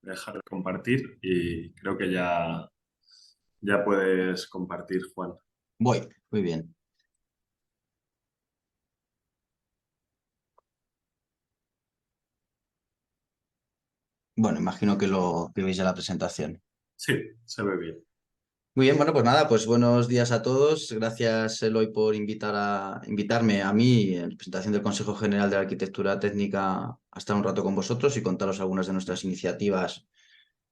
a dejar de compartir y creo que ya puedes compartir, Juan. Voy, muy bien. Bueno, imagino que veis ya la presentación. Sí, se ve bien. Muy bien, bueno, pues nada, pues buenos días a todos. Gracias, Eloy, por invitarme a mí en representación del Consejo General de Arquitectura Técnica a estar un rato con vosotros y contaros algunas de nuestras iniciativas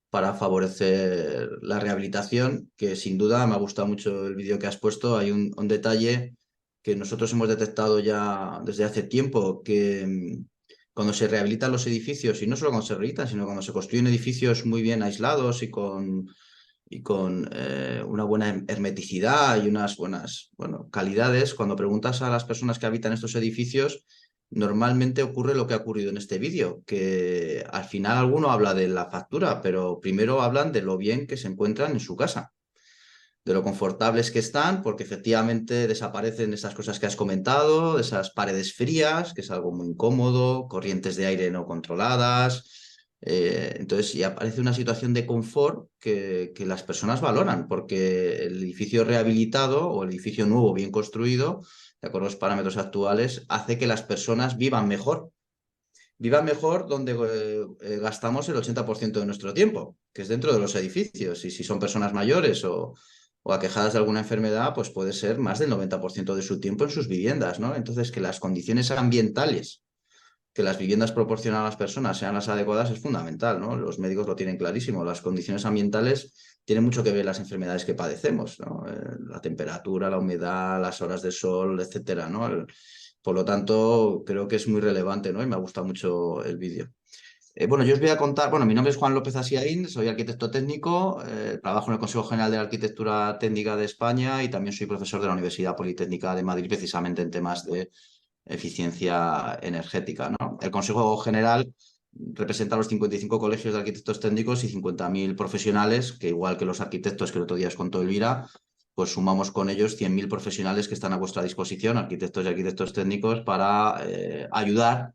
para favorecer la rehabilitación, que sin duda me ha gustado mucho el vídeo que has puesto. Hay un detalle que nosotros hemos detectado ya desde hace tiempo, que cuando se rehabilitan los edificios, y no solo cuando se rehabilitan, sino cuando se construyen edificios muy bien aislados y con una buena hermeticidad y unas buenas calidades, cuando preguntas a las personas que habitan estos edificios, normalmente ocurre lo que ha ocurrido en este vídeo, que al final alguno habla de la factura, pero primero hablan de lo bien que se encuentran en su casa, de lo confortables que están, porque efectivamente desaparecen esas cosas que has comentado, esas paredes frías, que es algo muy incómodo, corrientes de aire no controladas. Entonces, y aparece una situación de confort que las personas valoran, porque el edificio rehabilitado o el edificio nuevo, bien construido, de acuerdo a los parámetros actuales, hace que las personas vivan mejor. Vivan mejor donde gastamos el 80% de nuestro tiempo, que es dentro de los edificios. Y si son personas mayores o aquejadas de alguna enfermedad, pues puede ser más del 90% de su tiempo en sus viviendas, ¿no? Entonces, que las condiciones ambientales que las viviendas proporcionan a las personas sean las adecuadas es fundamental, ¿no? Los médicos lo tienen clarísimo. Las condiciones ambientales tienen mucho que ver las enfermedades que padecemos, ¿no? La temperatura, la humedad, las horas de sol, etcétera, ¿no? Por lo tanto, creo que es muy relevante, ¿no? Y me ha gustado mucho el vídeo. Bueno, yo os voy a contar, mi nombre es Juan López Asiaín, soy arquitecto técnico, trabajo en el Consejo General de la Arquitectura Técnica de España y también soy profesor de la Universidad Politécnica de Madrid, precisamente en temas de eficiencia energética, ¿no? El Consejo General representa a los 55 colegios de arquitectos técnicos y 50.000 profesionales, que igual que los arquitectos que el otro día os contó Elvira, pues sumamos con ellos 100.000 profesionales que están a vuestra disposición, arquitectos y arquitectos técnicos, para ayudar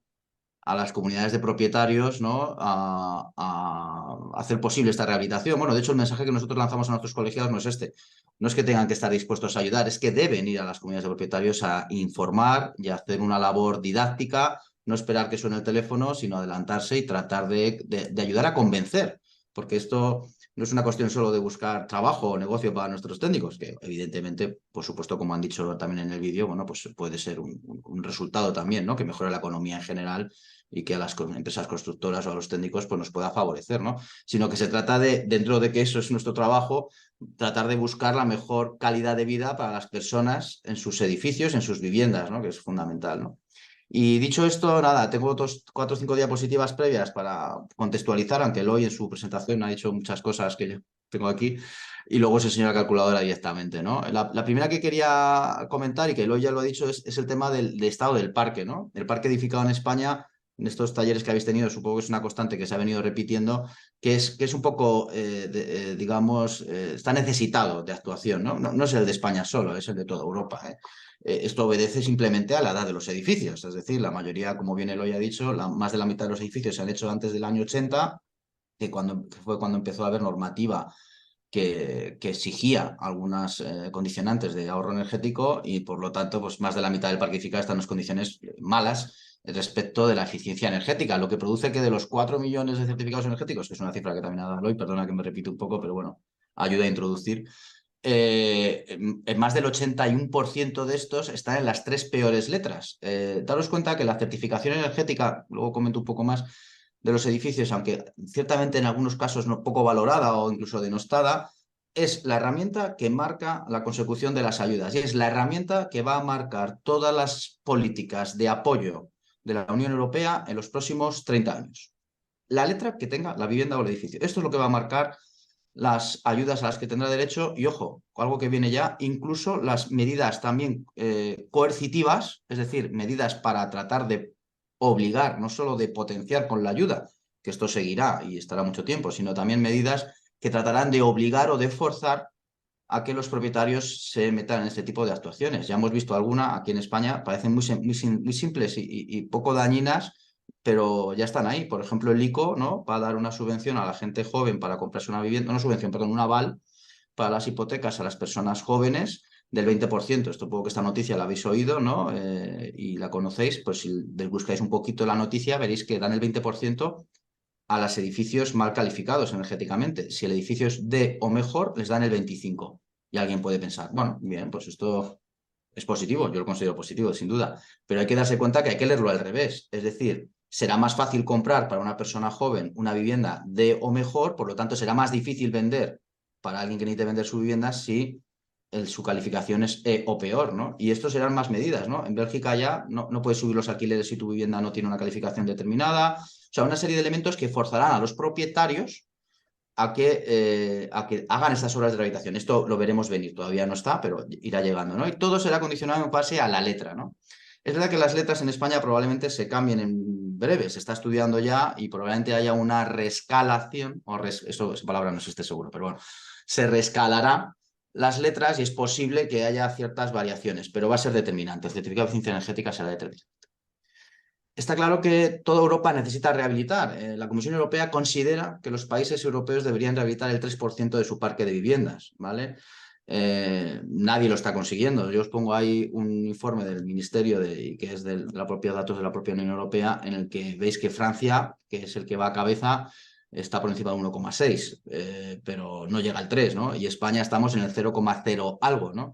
a las comunidades de propietarios, ¿no? a hacer posible esta rehabilitación. Bueno, de hecho, el mensaje que nosotros lanzamos a nuestros colegiados no es este. No es que tengan que estar dispuestos a ayudar, es que deben ir a las comunidades de propietarios a informar y a hacer una labor didáctica, no esperar que suene el teléfono, sino adelantarse y tratar de ayudar a convencer, porque esto no es una cuestión solo de buscar trabajo o negocio para nuestros técnicos, que evidentemente, por supuesto, como han dicho también en el vídeo, bueno, pues puede ser un resultado también, ¿no? Que mejore la economía en general y que a las empresas constructoras o a los técnicos pues nos pueda favorecer, ¿no? Sino que se trata de, dentro de que eso es nuestro trabajo, tratar de buscar la mejor calidad de vida para las personas en sus edificios, en sus viviendas, ¿no? Que es fundamental, ¿no? Y dicho esto, nada, tengo otros 4 o 5 diapositivas previas para contextualizar, aunque Eloy en su presentación ha dicho muchas cosas que yo tengo aquí, y luego os enseño la calculadora directamente, ¿no? La primera que quería comentar, y que Eloy ya lo ha dicho, es el tema del estado del parque, ¿no? El parque edificado en España, en estos talleres que habéis tenido, supongo que es una constante que se ha venido repitiendo, que es un poco, digamos, está necesitado de actuación, ¿no? No es el de España solo, es el de toda Europa, ¿eh? Esto obedece simplemente a la edad de los edificios, es decir, la mayoría, como bien Eloy ha dicho, más de la mitad de los edificios se han hecho antes del año 80, que fue cuando empezó a haber normativa que exigía algunas condicionantes de ahorro energético y, por lo tanto, pues más de la mitad del parque edificado está en unas condiciones malas respecto de la eficiencia energética, lo que produce que de los 4 millones de certificados energéticos, que es una cifra que también ha dado Eloy, perdona que me repito un poco, pero bueno, ayuda a introducir, más del 81% de estos están en las 3 peores letras. Daros cuenta que la certificación energética, luego comento un poco más, de los edificios, aunque ciertamente en algunos casos poco valorada o incluso denostada, es la herramienta que marca la consecución de las ayudas y es la herramienta que va a marcar todas las políticas de apoyo de la Unión Europea en los próximos 30 años. La letra que tenga la vivienda o el edificio. Esto es lo que va a marcar las ayudas a las que tendrá derecho y, ojo, algo que viene ya, incluso las medidas también coercitivas, es decir, medidas para tratar de obligar, no solo de potenciar con la ayuda, que esto seguirá y estará mucho tiempo, sino también medidas que tratarán de obligar o de forzar a que los propietarios se metan en este tipo de actuaciones. Ya hemos visto alguna aquí en España, parecen muy simples y poco dañinas, pero ya están ahí. Por ejemplo, el ICO, ¿no?, va a dar una subvención a la gente joven para comprarse una vivienda, un aval para las hipotecas a las personas jóvenes del 20%. Esto puedo que esta noticia la habéis oído, ¿no? Y la conocéis, pues si buscáis un poquito la noticia veréis que dan el 20% a los edificios mal calificados energéticamente. Si el edificio es D o mejor, les dan el 25. Y alguien puede pensar, bueno, bien, pues esto es positivo, yo lo considero positivo, sin duda, pero hay que darse cuenta que hay que leerlo al revés. Es decir, será más fácil comprar para una persona joven una vivienda D o mejor, por lo tanto será más difícil vender para alguien que necesite vender su vivienda si su calificación es E o peor, ¿no? Y esto serán más medidas, ¿no? En Bélgica ya no puedes subir los alquileres si tu vivienda no tiene una calificación determinada. O sea, una serie de elementos que forzarán a los propietarios a que hagan estas obras de rehabilitación. Esto lo veremos venir, todavía no está, pero irá llegando, ¿no? Y todo será condicionado en base a la letra, ¿no? Es verdad que las letras en España probablemente se cambien en breve, se está estudiando ya y probablemente haya una reescalación, esa palabra no existe seguro, pero bueno, se reescalará las letras y es posible que haya ciertas variaciones, pero va a ser determinante. El certificado de eficiencia energética será determinante. Está claro que toda Europa necesita rehabilitar. La Comisión Europea considera que los países europeos deberían rehabilitar el 3% de su parque de viviendas, ¿vale? Nadie lo está consiguiendo. Yo os pongo ahí un informe del Ministerio, que es de los propios datos de la propia Unión Europea, en el que veis que Francia, que es el que va a cabeza, está por encima del 1,6, pero no llega al 3, ¿no? Y España estamos en el 0,0 algo, ¿no?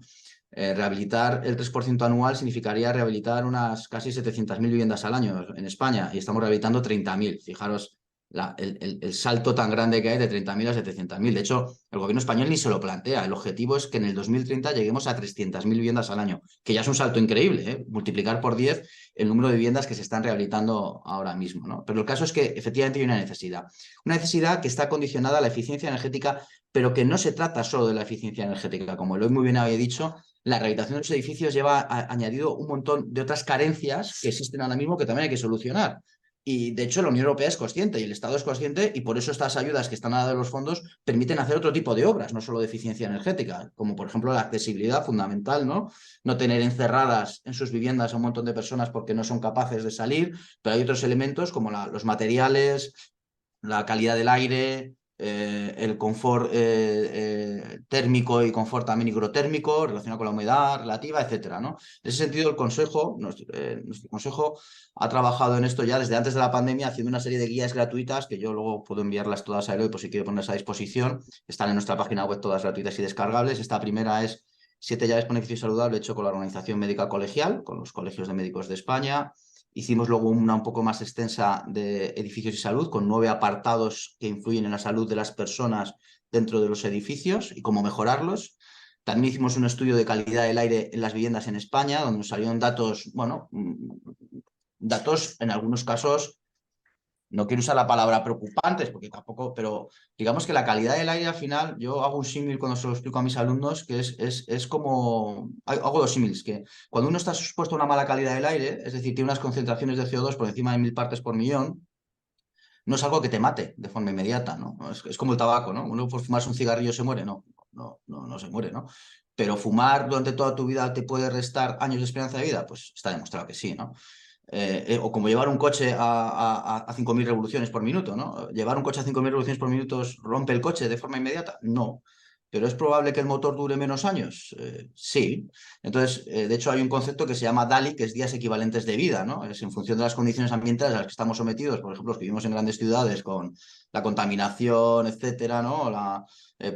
Rehabilitar el 3% anual significaría rehabilitar unas casi 700.000 viviendas al año en España y estamos rehabilitando 30.000. Fijaros el salto tan grande que hay de 30.000 a 700.000. De hecho, el gobierno español ni se lo plantea. El objetivo es que en el 2030 lleguemos a 300.000 viviendas al año, que ya es un salto increíble, ¿eh? Multiplicar por 10 el número de viviendas que se están rehabilitando ahora mismo, ¿no? Pero el caso es que efectivamente hay una necesidad que está condicionada a la eficiencia energética, pero que no se trata solo de la eficiencia energética. Como Eloy muy bien había dicho, la rehabilitación de los edificios lleva añadido un montón de otras carencias que existen ahora mismo que también hay que solucionar. Y de hecho la Unión Europea es consciente y el Estado es consciente y por eso estas ayudas que están a los fondos permiten hacer otro tipo de obras, no solo de eficiencia energética, como por ejemplo la accesibilidad fundamental, ¿no? No tener encerradas en sus viviendas a un montón de personas porque no son capaces de salir, pero hay otros elementos como los materiales, la calidad del aire, el confort térmico y confort también higrotérmico relacionado con la humedad relativa, etcétera, ¿no? En ese sentido, nuestro consejo ha trabajado en esto ya desde antes de la pandemia, haciendo una serie de guías gratuitas que yo luego puedo enviarlas todas a Eloy por si quiere ponerlas a disposición. Están en nuestra página web todas gratuitas y descargables. Esta primera es 7 llaves para un edificio saludable, hecho con la Organización Médica Colegial, con los colegios de médicos de España. Hicimos luego una un poco más extensa de edificios y salud, con 9 apartados que influyen en la salud de las personas dentro de los edificios y cómo mejorarlos. También hicimos un estudio de calidad del aire en las viviendas en España, donde nos salieron datos, bueno, datos en algunos casos, no quiero usar la palabra preocupantes, porque tampoco, pero digamos que la calidad del aire al final, yo hago un símil cuando se lo explico a mis alumnos, que es como, hago dos símiles, que cuando uno está expuesto a una mala calidad del aire, es decir, tiene unas concentraciones de CO2 por encima de 1000 partes por millón, no es algo que te mate de forma inmediata, ¿no? Es como el tabaco, ¿no? Uno por fumarse un cigarrillo se muere, no se muere, ¿no? Pero fumar durante toda tu vida te puede restar años de esperanza de vida, pues está demostrado que sí, ¿no? O como llevar un coche a 5.000 revoluciones por minuto, ¿no? ¿Llevar un coche a 5.000 revoluciones por minuto rompe el coche de forma inmediata? No. ¿Pero es probable que el motor dure menos años? Sí. Entonces, de hecho, hay un concepto que se llama DALI, que es días equivalentes de vida, ¿no? Es en función de las condiciones ambientales a las que estamos sometidos, por ejemplo, los que vivimos en grandes ciudades con la contaminación, etcétera, ¿no?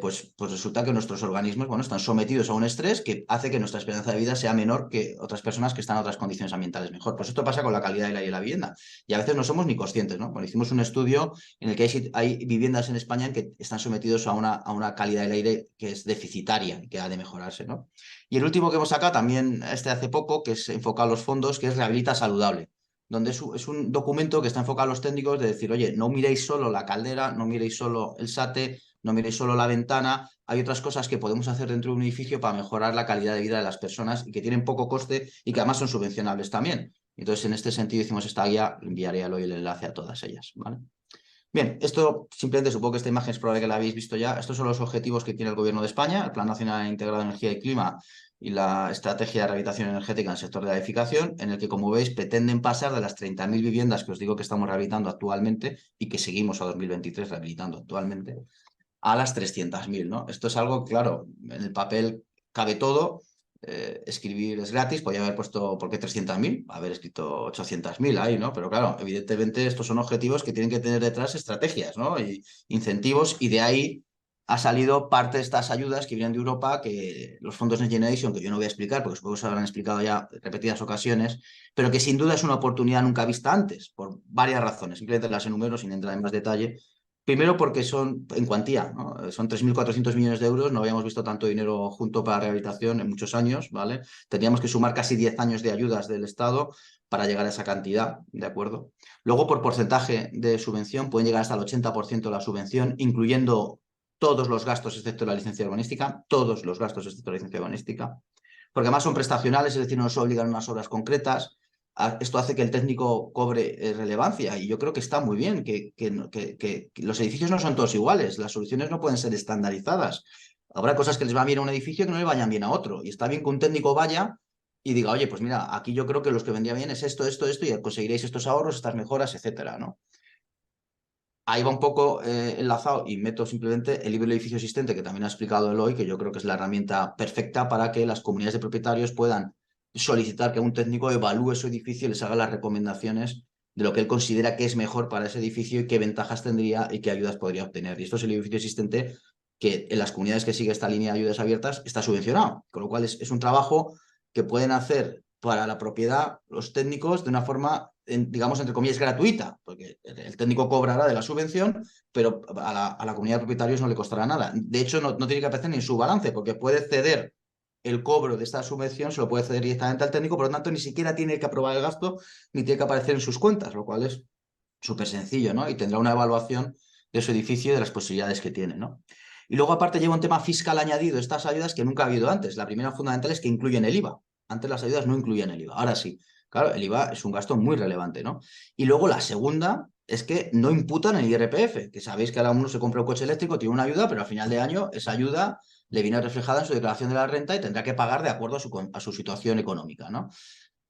Pues resulta que nuestros organismos, bueno, están sometidos a un estrés que hace que nuestra esperanza de vida sea menor que otras personas que están en otras condiciones ambientales mejor. Pues esto pasa con la calidad del aire de la vivienda. Y a veces no somos ni conscientes, ¿no? Bueno, hicimos un estudio en el que hay viviendas en España en que están sometidos a una calidad del aire que es deficitaria y que ha de mejorarse, ¿no? Y el último que hemos sacado también hace poco, que es enfocado a los fondos, que es Rehabilita Saludable, donde es un documento que está enfocado a los técnicos de decir, oye, no miréis solo la caldera, no miréis solo el SATE, no miréis solo la ventana, hay otras cosas que podemos hacer dentro de un edificio para mejorar la calidad de vida de las personas y que tienen poco coste y que además son subvencionables también. Entonces, en este sentido hicimos esta guía, enviaré hoy el enlace a todas ellas, ¿vale? Bien, esto simplemente supongo que esta imagen es probable que la habéis visto ya. Estos son los objetivos que tiene el Gobierno de España, el Plan Nacional Integrado de Energía y Clima y la Estrategia de Rehabilitación Energética en el sector de la edificación, en el que, como veis, pretenden pasar de las 30.000 viviendas que os digo que estamos rehabilitando actualmente y que seguimos a 2023 rehabilitando actualmente, a las 300.000, ¿no? Esto es algo, claro, en el papel cabe todo, escribir es gratis, podía haber puesto, ¿por qué 300.000? Haber escrito 800.000 ahí, ¿no? Pero claro, evidentemente estos son objetivos que tienen que tener detrás estrategias, ¿no? Y incentivos, y de ahí ha salido parte de estas ayudas que vienen de Europa, que los fondos Next Generation, que yo no voy a explicar, porque supongo que se habrán explicado ya en repetidas ocasiones, pero que sin duda es una oportunidad nunca vista antes, por varias razones. Simplemente las enumero sin entrar en más detalle. Primero porque son en cuantía, ¿no? Son 3.400 millones de euros, no habíamos visto tanto dinero junto para rehabilitación en muchos años, ¿vale? Teníamos que sumar casi 10 años de ayudas del Estado para llegar a esa cantidad, ¿de acuerdo? Luego, por porcentaje de subvención, pueden llegar hasta el 80% de la subvención, incluyendo todos los gastos excepto la licencia urbanística, todos los gastos excepto la licencia urbanística, porque además son prestacionales, es decir, no nos obligan a unas obras concretas. Esto hace que el técnico cobre relevancia, y yo creo que está muy bien, que los edificios no son todos iguales, las soluciones no pueden ser estandarizadas. Habrá cosas que les van bien a un edificio que no le vayan bien a otro, y está bien que un técnico vaya y diga, oye, pues mira, aquí yo creo que los que vendría bien es esto, esto, esto, y conseguiréis estos ahorros, estas mejoras, etcétera, ¿no? Ahí va un poco enlazado, y meto simplemente el libro de edificio existente, que también ha explicado Eloy, que yo creo que es la herramienta perfecta para que las comunidades de propietarios puedan solicitar que un técnico evalúe su edificio y les haga las recomendaciones de lo que él considera que es mejor para ese edificio y qué ventajas tendría y qué ayudas podría obtener. Y esto es el edificio existente que en las comunidades que sigue esta línea de ayudas abiertas está subvencionado, con lo cual es un trabajo que pueden hacer para la propiedad los técnicos de una forma, digamos, entre comillas, gratuita, porque el técnico cobrará de la subvención, pero a la comunidad de propietarios no le costará nada. De hecho, no tiene que aparecer ni en su balance, porque puede ceder el cobro de esta subvención, se lo puede ceder directamente al técnico, por lo tanto, ni siquiera tiene que aprobar el gasto, ni tiene que aparecer en sus cuentas, lo cual es súper sencillo, ¿no? Y tendrá una evaluación de su edificio y de las posibilidades que tiene, ¿no? Y luego, aparte, lleva un tema fiscal añadido, estas ayudas que nunca ha habido antes. La primera fundamental es que incluyen el IVA. Antes las ayudas no incluían el IVA, ahora sí. Claro, el IVA es un gasto muy relevante, ¿no? Y luego la segunda es que no imputan el IRPF, que sabéis que ahora uno se compra un coche eléctrico, tiene una ayuda, pero al final de año esa ayuda le viene reflejada en su declaración de la renta y tendrá que pagar de acuerdo a su situación económica, ¿no?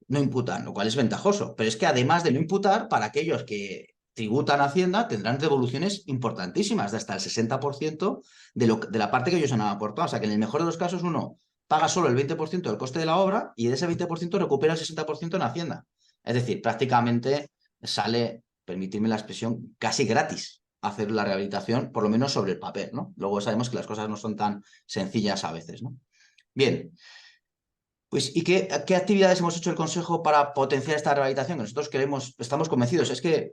No imputan, lo cual es ventajoso. Pero es que además de no imputar, para aquellos que tributan a Hacienda, tendrán devoluciones importantísimas, de hasta el 60% de la parte que ellos han aportado. O sea que en el mejor de los casos uno paga solo el 20% del coste de la obra y de ese 20% recupera el 60% en Hacienda. Es decir, prácticamente sale, permitidme la expresión, casi gratis hacer la rehabilitación, por lo menos sobre el papel, ¿no? Luego sabemos que las cosas no son tan sencillas a veces, ¿no? Bien. Pues, ¿y qué actividades hemos hecho el Consejo para potenciar esta rehabilitación? Que nosotros estamos convencidos, es que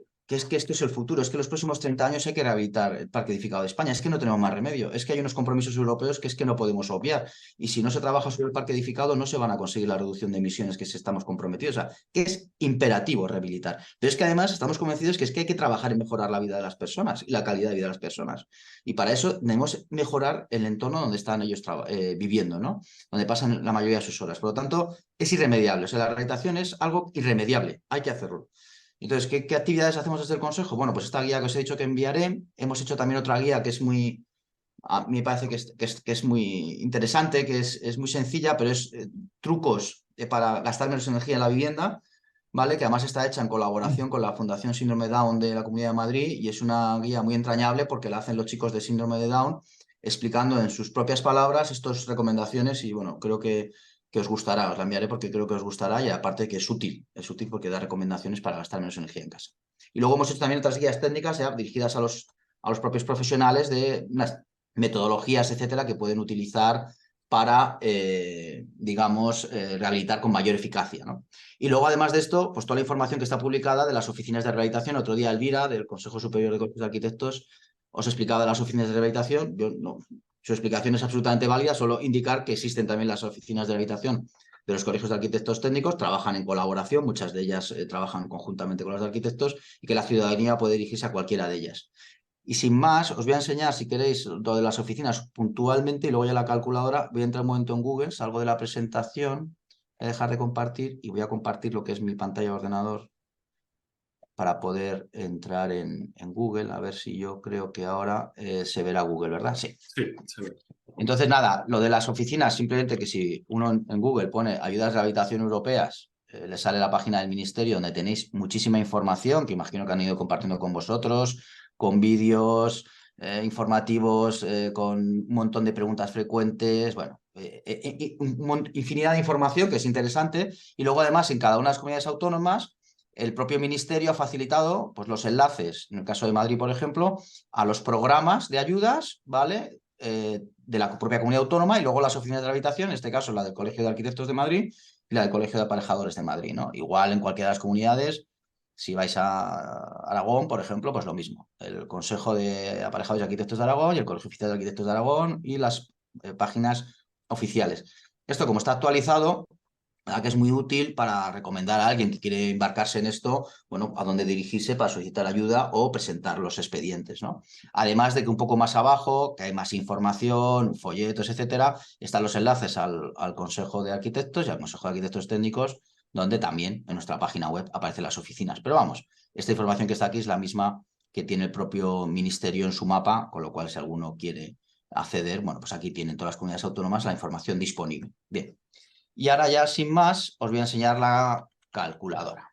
esto es el futuro, es que los próximos 30 años hay que rehabilitar el parque edificado de España, es que no tenemos más remedio, es que hay unos compromisos europeos que es que no podemos obviar, y si no se trabaja sobre el parque edificado no se van a conseguir la reducción de emisiones que estamos comprometidos, o sea, que es imperativo rehabilitar. Pero es que además estamos convencidos que es que hay que trabajar en mejorar la vida de las personas y la calidad de vida de las personas, y para eso debemos mejorar el entorno donde están ellos viviendo, ¿no? Donde pasan la mayoría de sus horas. Por lo tanto, es irremediable, o sea, la rehabilitación es algo irremediable, hay que hacerlo. Entonces, ¿qué actividades hacemos desde el Consejo? Bueno, pues esta guía que os he dicho que enviaré. Hemos hecho también otra guía que es muy, a mí me parece que es muy interesante, que es muy sencilla, pero es trucos para gastar menos energía en la vivienda, ¿vale? Que además está hecha en colaboración con la Fundación Síndrome de Down de la Comunidad de Madrid, y es una guía muy entrañable porque la hacen los chicos de Síndrome de Down, explicando en sus propias palabras estas recomendaciones, y bueno, creo que os gustará, os la enviaré porque creo que os gustará, y aparte que es útil porque da recomendaciones para gastar menos energía en casa. Y luego hemos hecho también otras guías técnicas dirigidas a los propios profesionales de unas metodologías, etcétera, que pueden utilizar para, digamos, rehabilitar con mayor eficacia, ¿no? Y luego, además de esto, pues toda la información que está publicada de las oficinas de rehabilitación. Otro día Elvira, del Consejo Superior de Colegios de Arquitectos, os he explicado de las oficinas de rehabilitación. Yo no... Su explicación es absolutamente válida, solo indicar que existen también las oficinas de rehabilitación de los colegios de arquitectos técnicos, trabajan en colaboración, muchas de ellas trabajan conjuntamente con los de arquitectos, y que la ciudadanía puede dirigirse a cualquiera de ellas. Y sin más, os voy a enseñar, si queréis, lo de las oficinas puntualmente, y luego ya la calculadora. Voy a entrar un momento en Google, salgo de la presentación, voy a dejar de compartir y voy a compartir lo que es mi pantalla de ordenador para poder entrar en Google, a ver si yo creo que ahora se verá Google, ¿verdad? Sí. Sí, se ve. Entonces, nada, lo de las oficinas, simplemente que si uno en Google pone ayudas de rehabilitación europeas, le sale la página del Ministerio, donde tenéis muchísima información, que imagino que han ido compartiendo con vosotros, con vídeos, informativos con un montón de preguntas frecuentes, bueno, infinidad de información que es interesante. Y luego además en cada una de las comunidades autónomas el propio ministerio ha facilitado pues, los enlaces, en el caso de Madrid, por ejemplo, a los programas de ayudas, ¿vale? De la propia comunidad autónoma, y luego las oficinas de rehabilitación, en este caso la del Colegio de Arquitectos de Madrid y la del Colegio de Aparejadores de Madrid, ¿no? Igual en cualquiera de las comunidades, si vais a Aragón, por ejemplo, pues lo mismo. El Consejo de Aparejadores y Arquitectos de Aragón y el Colegio Oficial de Arquitectos de Aragón y las páginas oficiales. Esto, como está actualizado, que es muy útil para recomendar a alguien que quiere embarcarse en esto, bueno, a dónde dirigirse para solicitar ayuda o presentar los expedientes, ¿no? Además de que un poco más abajo, que hay más información, folletos, etcétera, están los enlaces al Consejo de Arquitectos y al Consejo de Arquitectos Técnicos, donde también en nuestra página web aparecen las oficinas. Pero vamos, esta información que está aquí es la misma que tiene el propio ministerio en su mapa, con lo cual si alguno quiere acceder, bueno, pues aquí tienen todas las comunidades autónomas la información disponible. Bien. Y ahora ya, sin más, os voy a enseñar la calculadora.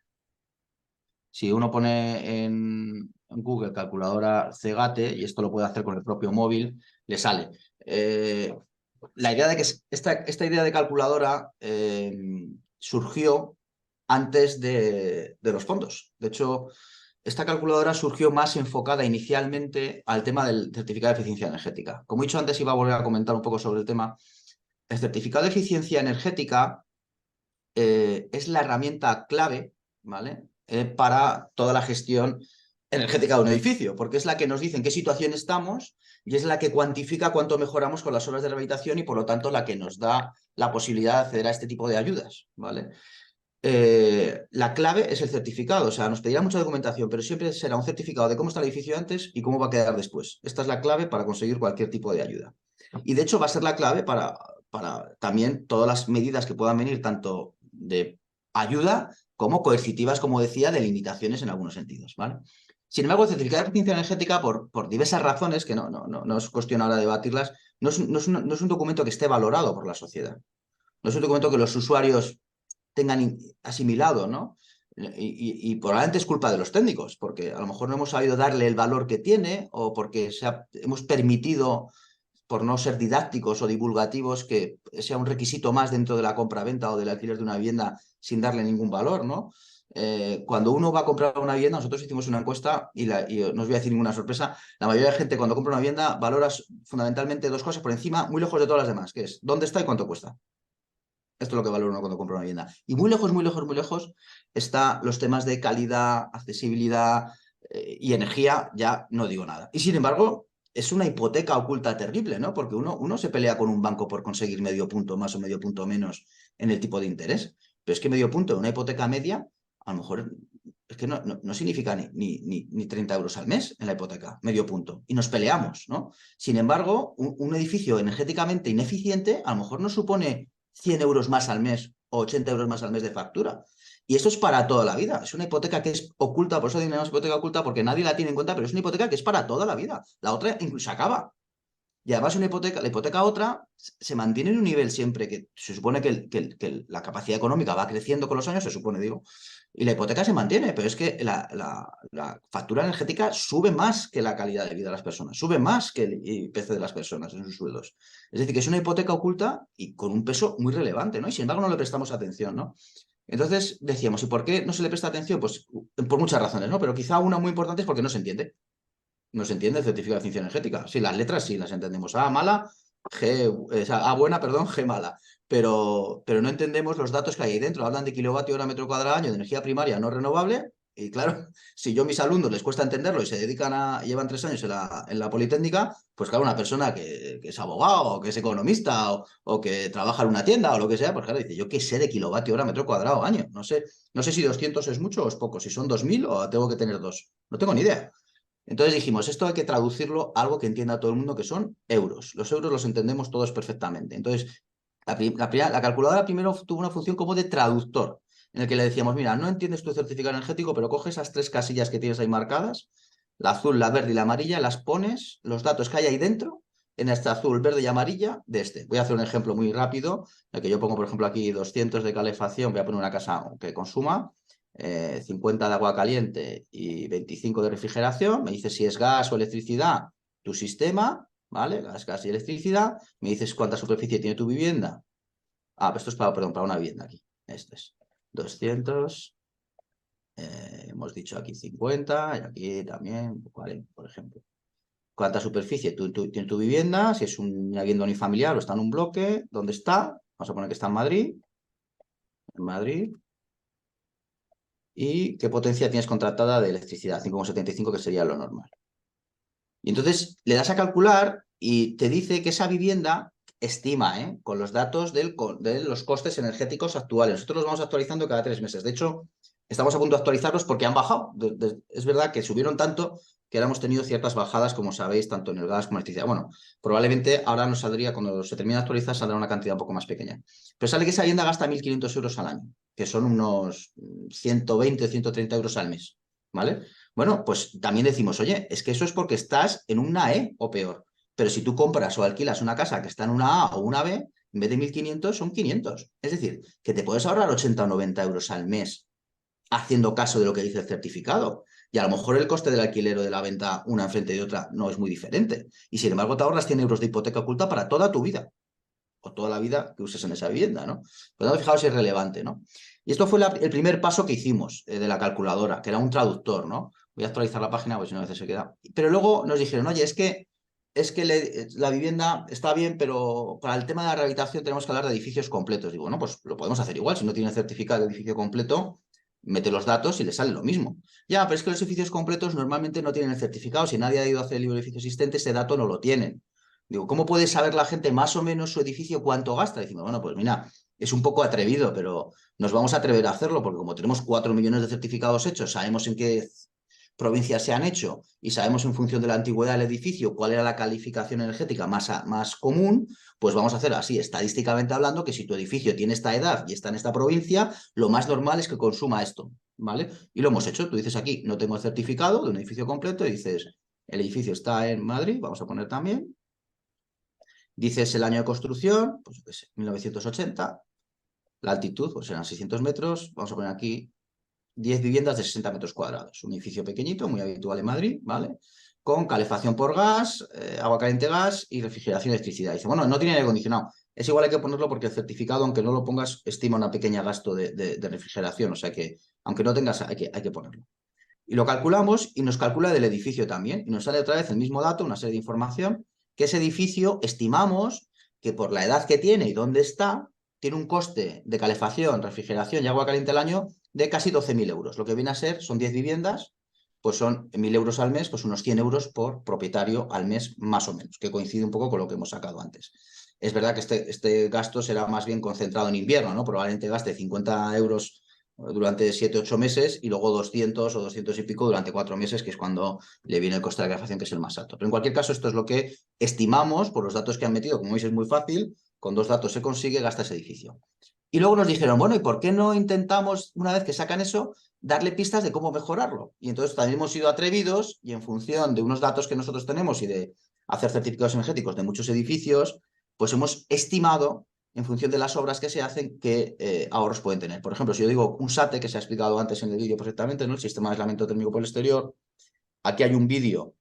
Si uno pone en Google calculadora Cegate, y esto lo puede hacer con el propio móvil, le sale. La idea de que esta idea de calculadora surgió antes de los fondos. De hecho, esta calculadora surgió más enfocada inicialmente al tema del certificado de eficiencia energética. Como he dicho antes, iba a volver a comentar un poco sobre el tema. El certificado de eficiencia energética es la herramienta clave, ¿vale? Para toda la gestión energética de un edificio, porque es la que nos dice en qué situación estamos y es la que cuantifica cuánto mejoramos con las horas de rehabilitación y por lo tanto la que nos da la posibilidad de acceder a este tipo de ayudas, ¿vale? La clave es el certificado, o sea, nos pedirá mucha documentación, pero siempre será un certificado de cómo está el edificio antes y cómo va a quedar después. Esta es la clave para conseguir cualquier tipo de ayuda. Y de hecho va a ser la clave para también todas las medidas que puedan venir, tanto de ayuda como coercitivas, como decía, de limitaciones en algunos sentidos, ¿vale? Sin embargo, el certificado de eficiencia energética, por diversas razones, que no es cuestión ahora de debatirlas, no es un documento que esté valorado por la sociedad. No es un documento que los usuarios tengan asimilado, ¿no? Y probablemente es culpa de los técnicos, porque a lo mejor no hemos sabido darle el valor que tiene o porque hemos permitido, por no ser didácticos o divulgativos, que sea un requisito más dentro de la compra-venta o del alquiler de una vivienda sin darle ningún valor, ¿no? Cuando uno va a comprar una vivienda, nosotros hicimos una encuesta y no os voy a decir ninguna sorpresa, la mayoría de gente cuando compra una vivienda valora fundamentalmente dos cosas por encima, muy lejos de todas las demás, que es dónde está y cuánto cuesta. Esto es lo que valora uno cuando compra una vivienda. Y muy lejos, muy lejos, muy lejos están los temas de calidad, accesibilidad y energía, ya no digo nada. Y sin embargo, es una hipoteca oculta terrible, ¿no? Porque uno se pelea con un banco por conseguir medio punto más o medio punto menos en el tipo de interés. Pero es que medio punto en una hipoteca media, a lo mejor es que no significa ni 30 euros al mes en la hipoteca, medio punto. Y nos peleamos, ¿no? Sin embargo, un edificio energéticamente ineficiente a lo mejor no supone 100 euros más al mes o 80 euros más al mes de factura. Y esto es para toda la vida. Es una hipoteca que es oculta, por eso digo hipoteca oculta, porque nadie la tiene en cuenta, pero es una hipoteca que es para toda la vida. La otra incluso acaba. Y además la hipoteca otra se mantiene en un nivel siempre que se supone que la capacidad económica va creciendo con los años, se supone, digo, y la hipoteca se mantiene, pero es que la factura energética sube más que la calidad de vida de las personas, sube más que el IPC de las personas en sus sueldos. Es decir, que es una hipoteca oculta y con un peso muy relevante, ¿no? Y sin embargo no le prestamos atención, ¿no? Entonces decíamos, ¿y por qué no se le presta atención? Pues por muchas razones, ¿no? Pero quizá una muy importante es porque no se entiende. No se entiende el certificado de eficiencia energética. Sí, las letras sí las entendemos. A mala, A buena, perdón, G mala. Pero no entendemos los datos que hay ahí dentro. Hablan de kilovatio hora metro cuadrado año de energía primaria no renovable. Y claro, si yo a mis alumnos les cuesta entenderlo y se dedican llevan 3 años en la Politécnica, pues claro, una persona que es abogado o que es economista o que trabaja en una tienda o lo que sea, pues claro, dice, yo qué sé de kilovatio hora metro cuadrado año. No sé si 200 es mucho o es poco, si son 2000 o tengo que tener 2. No tengo ni idea. Entonces dijimos, esto hay que traducirlo a algo que entienda todo el mundo, que son euros. Los euros los entendemos todos perfectamente. Entonces, la calculadora primero tuvo una función como de traductor, en el que le decíamos, mira, no entiendes tu certificado energético, pero coge esas 3 casillas que tienes ahí marcadas, la azul, la verde y la amarilla, las pones, los datos que hay ahí dentro, en esta azul, verde y amarilla de este. Voy a hacer un ejemplo muy rápido, en el que yo pongo, por ejemplo, aquí 200 de calefacción, voy a poner una casa que consuma, 50 de agua caliente y 25 de refrigeración, me dice si es gas o electricidad, tu sistema, ¿vale? Gas y electricidad, me dices cuánta superficie tiene tu vivienda. Ah, pues esto es para una vivienda aquí. Esto es 200, hemos dicho aquí 50 y aquí también 40, por ejemplo. ¿Cuánta superficie tiene tu vivienda? Si es una vivienda unifamiliar o está en un bloque, ¿dónde está? Vamos a poner que está en Madrid. En Madrid. ¿Y qué potencia tienes contratada de electricidad? 5,75, que sería lo normal. Y entonces le das a calcular y te dice que esa vivienda estima, con los datos de los costes energéticos actuales. Nosotros los vamos actualizando cada 3 meses. De hecho, estamos a punto de actualizarlos porque han bajado. Es verdad que subieron tanto que ahora hemos tenido ciertas bajadas, como sabéis, tanto en el gas como en la electricidad. Bueno, probablemente ahora nos saldría, cuando se termine de actualizar, saldrá una cantidad un poco más pequeña. Pero sale que esa vivienda gasta 1.500 euros al año, que son unos 120 o 130 euros al mes, ¿vale? Bueno, pues también decimos, oye, es que eso es porque estás en una E o peor. Pero si tú compras o alquilas una casa que está en una A o una B, en vez de 1.500 son 500. Es decir, que te puedes ahorrar 80 o 90 euros al mes haciendo caso de lo que dice el certificado. Y a lo mejor el coste del alquiler o de la venta, una enfrente de otra, no es muy diferente. Y sin embargo te ahorras 100 euros de hipoteca oculta para toda tu vida. O toda la vida que uses en esa vivienda, ¿no? Por lo tanto, fijaos si es relevante, ¿no? Y esto fue el primer paso que hicimos de la calculadora, que era un traductor, ¿no? Voy a actualizar la página, porque si no a veces se queda. Pero luego nos dijeron, oye, es que la vivienda está bien, pero para el tema de la rehabilitación tenemos que hablar de edificios completos. Digo, bueno, pues lo podemos hacer igual. Si no tiene certificado de edificio completo, mete los datos y le sale lo mismo. Ya, pero es que los edificios completos normalmente no tienen el certificado. Si nadie ha ido a hacer el libro de edificio existente, ese dato no lo tienen. Digo, ¿cómo puede saber la gente más o menos su edificio cuánto gasta? Decimos, bueno, pues mira, es un poco atrevido, pero nos vamos a atrever a hacerlo, porque como tenemos 4 millones de certificados hechos, sabemos en qué provincias se han hecho y sabemos en función de la antigüedad del edificio cuál era la calificación energética más común, pues vamos a hacer así, estadísticamente hablando, que si tu edificio tiene esta edad y está en esta provincia, lo más normal es que consuma esto, ¿vale? Y lo hemos hecho. Tú dices aquí, no tengo el certificado de un edificio completo, y dices, el edificio está en Madrid, vamos a poner también. Dices el año de construcción, pues yo qué sé, 1980. La altitud, pues eran 600 metros. Vamos a poner aquí 10 viviendas de 60 metros cuadrados. Un edificio pequeñito, muy habitual en Madrid, ¿vale? Con calefacción por gas, agua caliente gas y refrigeración y electricidad. Dice, bueno, no tiene aire acondicionado. Es igual, hay que ponerlo porque el certificado, aunque no lo pongas, estima una pequeña gasto de refrigeración. O sea que, aunque no tengas, hay que ponerlo. Y lo calculamos y nos calcula del edificio también. Y nos sale otra vez el mismo dato, una serie de información, que ese edificio estimamos que por la edad que tiene y dónde está, tiene un coste de calefacción, refrigeración y agua caliente al año de casi 12.000 euros. Lo que viene a ser, son 10 viviendas, pues son 1.000 euros al mes, pues unos 100 euros por propietario al mes, más o menos, que coincide un poco con lo que hemos sacado antes. Es verdad que este gasto será más bien concentrado en invierno, ¿no? Probablemente gaste 50 euros durante 7 o 8 meses y luego 200 o 200 y pico durante 4 meses, que es cuando le viene el coste de la calefacción, que es el más alto. Pero en cualquier caso, esto es lo que estimamos por los datos que han metido. Como veis, es muy fácil, con 2 datos se consigue, gasta ese edificio. Y luego nos dijeron, bueno, ¿y por qué no intentamos, una vez que sacan eso, darle pistas de cómo mejorarlo? Y entonces también hemos sido atrevidos, y en función de unos datos que nosotros tenemos y de hacer certificados energéticos de muchos edificios, pues hemos estimado, en función de las obras que se hacen, qué ahorros pueden tener. Por ejemplo, si yo digo un SATE, que se ha explicado antes en el vídeo perfectamente, ¿no? El sistema de aislamiento térmico por el exterior. Aquí hay un vídeo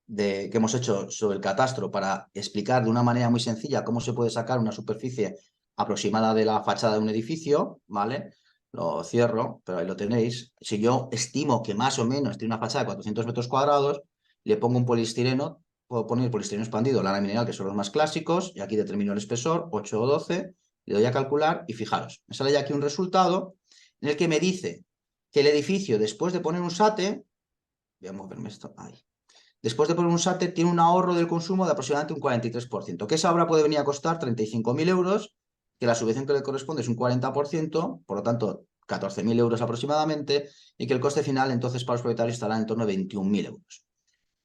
que hemos hecho sobre el catastro para explicar de una manera muy sencilla cómo se puede sacar una superficie aproximada de la fachada de un edificio, ¿vale? Lo cierro, pero ahí lo tenéis. Si yo estimo que más o menos tiene una fachada de 400 metros cuadrados, le pongo un poliestireno. Puedo poner poliestireno expandido, lana mineral, que son los más clásicos, y aquí determino el espesor, 8 o 12, le doy a calcular y fijaros, me sale ya aquí un resultado en el que me dice que el edificio, después de poner un SATE, voy a moverme esto, ahí, después de poner un SATE, tiene un ahorro del consumo de aproximadamente un 43%, que esa obra puede venir a costar 35.000 euros, que la subvención que le corresponde es un 40%, por lo tanto, 14.000 euros aproximadamente, y que el coste final entonces para los propietarios estará en torno a 21.000 euros.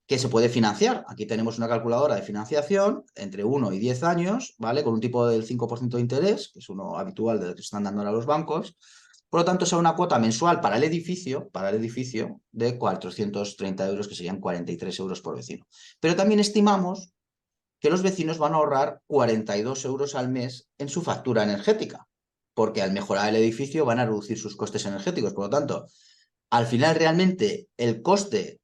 ¿Qué se puede financiar? Aquí tenemos una calculadora de financiación entre 1 y 10 años, ¿vale? Con un tipo del 5% de interés, que es uno habitual de lo que están dando ahora los bancos. Por lo tanto, será una cuota mensual para el edificio de 430 euros, que serían 43 euros por vecino. Pero también estimamos que los vecinos van a ahorrar 42 euros al mes en su factura energética, porque al mejorar el edificio van a reducir sus costes energéticos. Por lo tanto, al final realmente el coste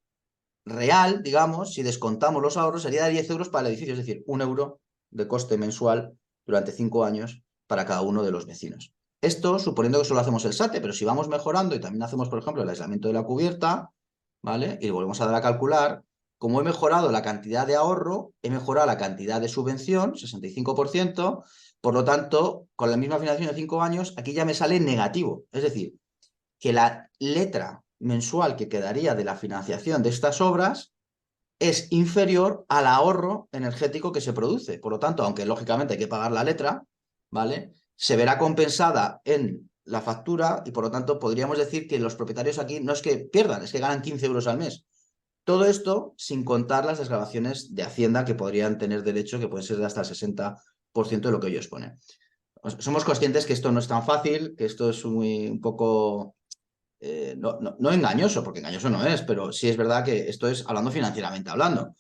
real, digamos, si descontamos los ahorros, sería de 10 euros para el edificio, es decir, 1 euro de coste mensual durante 5 años para cada uno de los vecinos. Esto suponiendo que solo hacemos el SATE, pero si vamos mejorando y también hacemos, por ejemplo, el aislamiento de la cubierta, ¿vale? Y volvemos a dar a calcular, como he mejorado la cantidad de ahorro, he mejorado la cantidad de subvención, 65%, por lo tanto, con la misma financiación de 5 años, aquí ya me sale negativo. Es decir, que la letra mensual que quedaría de la financiación de estas obras es inferior al ahorro energético que se produce. Por lo tanto, aunque lógicamente hay que pagar la letra, ¿vale?, se verá compensada en la factura y por lo tanto podríamos decir que los propietarios aquí no es que pierdan, es que ganan 15 euros al mes. Todo esto sin contar las desgravaciones de Hacienda que podrían tener derecho, que pueden ser de hasta el 60% de lo que ellos ponen. Somos conscientes que esto no es tan fácil, que esto es un poco... no engañoso, porque engañoso no es, pero sí es verdad que esto es hablando financieramente hablando.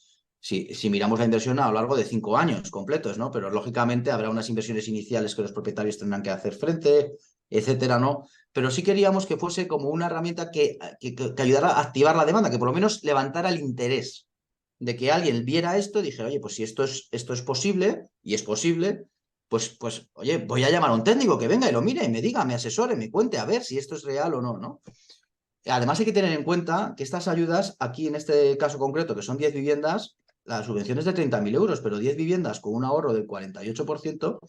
Si miramos la inversión a lo largo de 5 años completos, ¿no? Pero lógicamente habrá unas inversiones iniciales que los propietarios tendrán que hacer frente, etcétera, ¿no? Pero sí queríamos que fuese como una herramienta que ayudara a activar la demanda, que por lo menos levantara el interés de que alguien viera esto y dijera, oye, pues si esto es posible, y es posible, pues, oye, voy a llamar a un técnico que venga y lo mire y me diga, me asesore, me cuente a ver si esto es real o no, ¿no? Además hay que tener en cuenta que estas ayudas, aquí en este caso concreto, que son 10 viviendas, la subvención es de 30.000 euros, pero 10 viviendas con un ahorro del 48%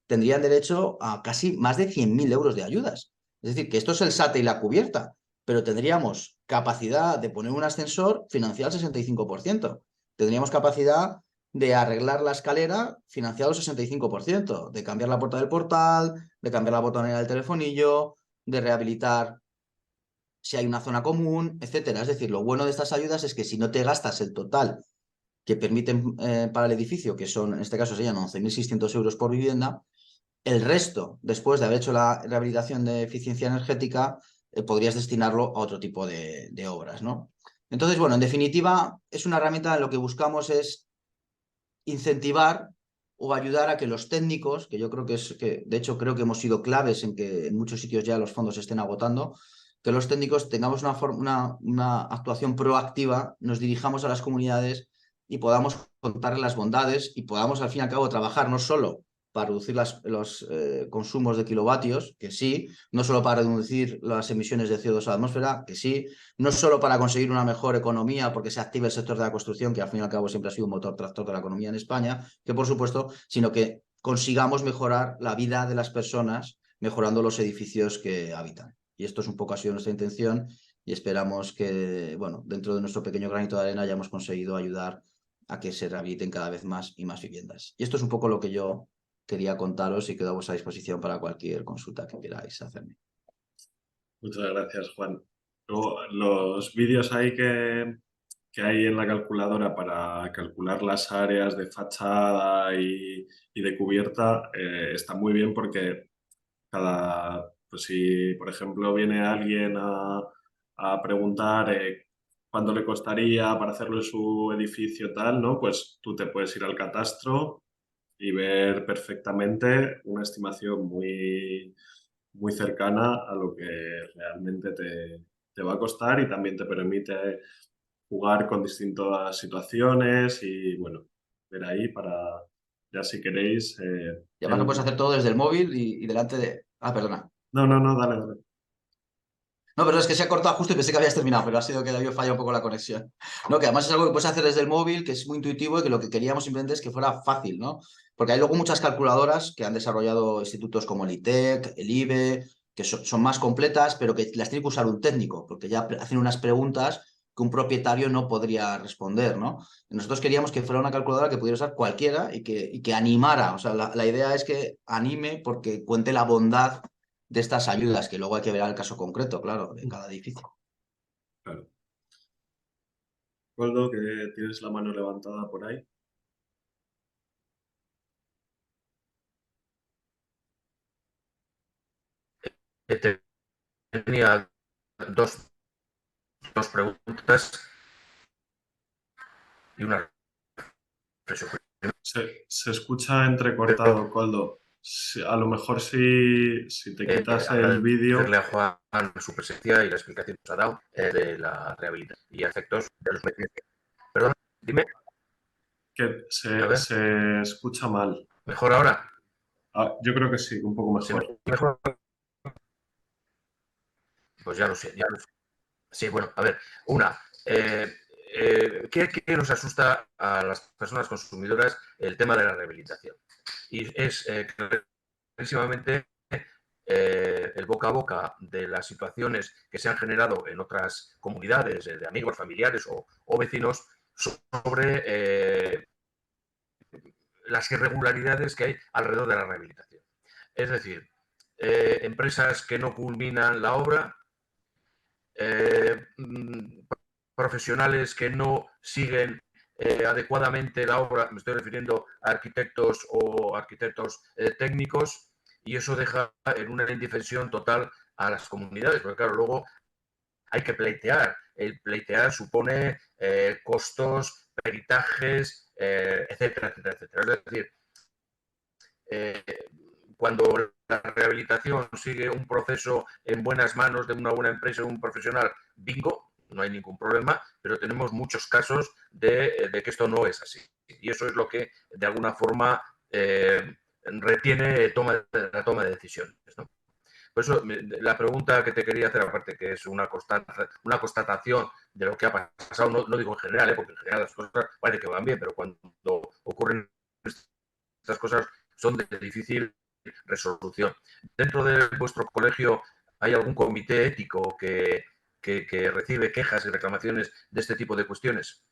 tendrían derecho a casi más de 100.000 euros de ayudas. Es decir, que esto es el SATE y la cubierta, pero tendríamos capacidad de poner un ascensor financiado al 65%. Tendríamos capacidad de arreglar la escalera financiado al 65%, de cambiar la puerta del portal, de cambiar la botonera del telefonillo, de rehabilitar si hay una zona común, etcétera. Es decir, lo bueno de estas ayudas es que si no te gastas el total que permiten para el edificio, que son, en este caso serían 11.600 euros por vivienda, el resto, después de haber hecho la rehabilitación de eficiencia energética, podrías destinarlo a otro tipo de obras, ¿no? Entonces, bueno, en definitiva, es una herramienta en lo que buscamos es incentivar o ayudar a que los técnicos, que yo creo que de hecho creo que hemos sido claves en que en muchos sitios ya los fondos se estén agotando, que los técnicos tengamos una actuación proactiva, nos dirijamos a las comunidades y podamos contarles las bondades y podamos al fin y al cabo trabajar no solo para reducir los consumos de kilovatios, que sí, no solo para reducir las emisiones de CO2 a la atmósfera, que sí, no solo para conseguir una mejor economía porque se active el sector de la construcción, que al fin y al cabo siempre ha sido un motor tractor de la economía en España, que por supuesto, sino que consigamos mejorar la vida de las personas mejorando los edificios que habitan. Y esto es un poco ha sido nuestra intención y esperamos que, bueno, dentro de nuestro pequeño granito de arena hayamos conseguido ayudar a que se rehabiliten cada vez más y más viviendas. Y esto es un poco lo que yo quería contaros y quedo a vuestra disposición para cualquier consulta que queráis hacerme. Muchas gracias, Juan. Luego, los vídeos ahí que hay en la calculadora para calcular las áreas de fachada y de cubierta están muy bien porque pues si por ejemplo viene alguien a preguntar cuánto le costaría para hacerlo en su edificio tal, ¿no? Pues tú te puedes ir al catastro y ver perfectamente una estimación muy, muy cercana a lo que realmente te va a costar y también te permite jugar con distintas situaciones y, bueno, ver ahí para, ya si queréis... y además lo puedes hacer todo desde el móvil y delante de... Ah, perdona. No, dale. No, pero es que se ha cortado justo y pensé que habías terminado, pero ha sido que había fallado un poco la conexión. No, que además es algo que puedes hacer desde el móvil, que es muy intuitivo y que lo que queríamos simplemente es que fuera fácil, ¿no? Porque hay luego muchas calculadoras que han desarrollado institutos como el ITEC, el IBE, que son más completas, pero que las tiene que usar un técnico, porque ya hacen unas preguntas que un propietario no podría responder, ¿no? Nosotros queríamos que fuera una calculadora que pudiera usar cualquiera y que animara. O sea, la idea es que anime porque cuente la bondad de estas ayudas, que luego hay que ver el caso concreto, claro, de cada edificio. Claro. Coldo, que tienes la mano levantada por ahí. Tenía dos preguntas y una reflexión. Se escucha entrecortado, Coldo. A lo mejor si te quitas el vídeo... Agradecerle a Juan su presencia y la explicación que nos ha dado de la rehabilitación y efectos de los beneficios. Perdón, dime. Que se escucha mal. ¿Mejor ahora? Yo creo que sí, un poco mejor. ¿Mejor? Pues ya lo sé, ya lo sé. Sí, bueno, a ver, ¿qué nos asusta a las personas consumidoras el tema de la rehabilitación? Y es clarísimamente el boca a boca de las situaciones que se han generado en otras comunidades, de amigos, familiares o vecinos, sobre las irregularidades que hay alrededor de la rehabilitación. Es decir, empresas que no culminan la obra, profesionales que no siguen adecuadamente la obra, me estoy refiriendo a arquitectos o arquitectos técnicos, y eso deja en una indefensión total a las comunidades, porque claro, luego hay que pleitear. El pleitear supone costos, peritajes, etcétera, etcétera, etcétera. Es decir, cuando la rehabilitación sigue un proceso en buenas manos de una buena empresa, un profesional, bingo, no hay ningún problema, pero tenemos muchos casos de que esto no es así. Y eso es lo que, de alguna forma, retiene la toma de decisiones, ¿no? Por eso, la pregunta que te quería hacer, aparte que es una constatación de lo que ha pasado, no digo en general, porque en general las cosas parece que van bien, pero cuando ocurren estas cosas son de difícil resolución. ¿Dentro de vuestro colegio hay algún comité ético que recibe quejas y reclamaciones de este tipo de cuestiones?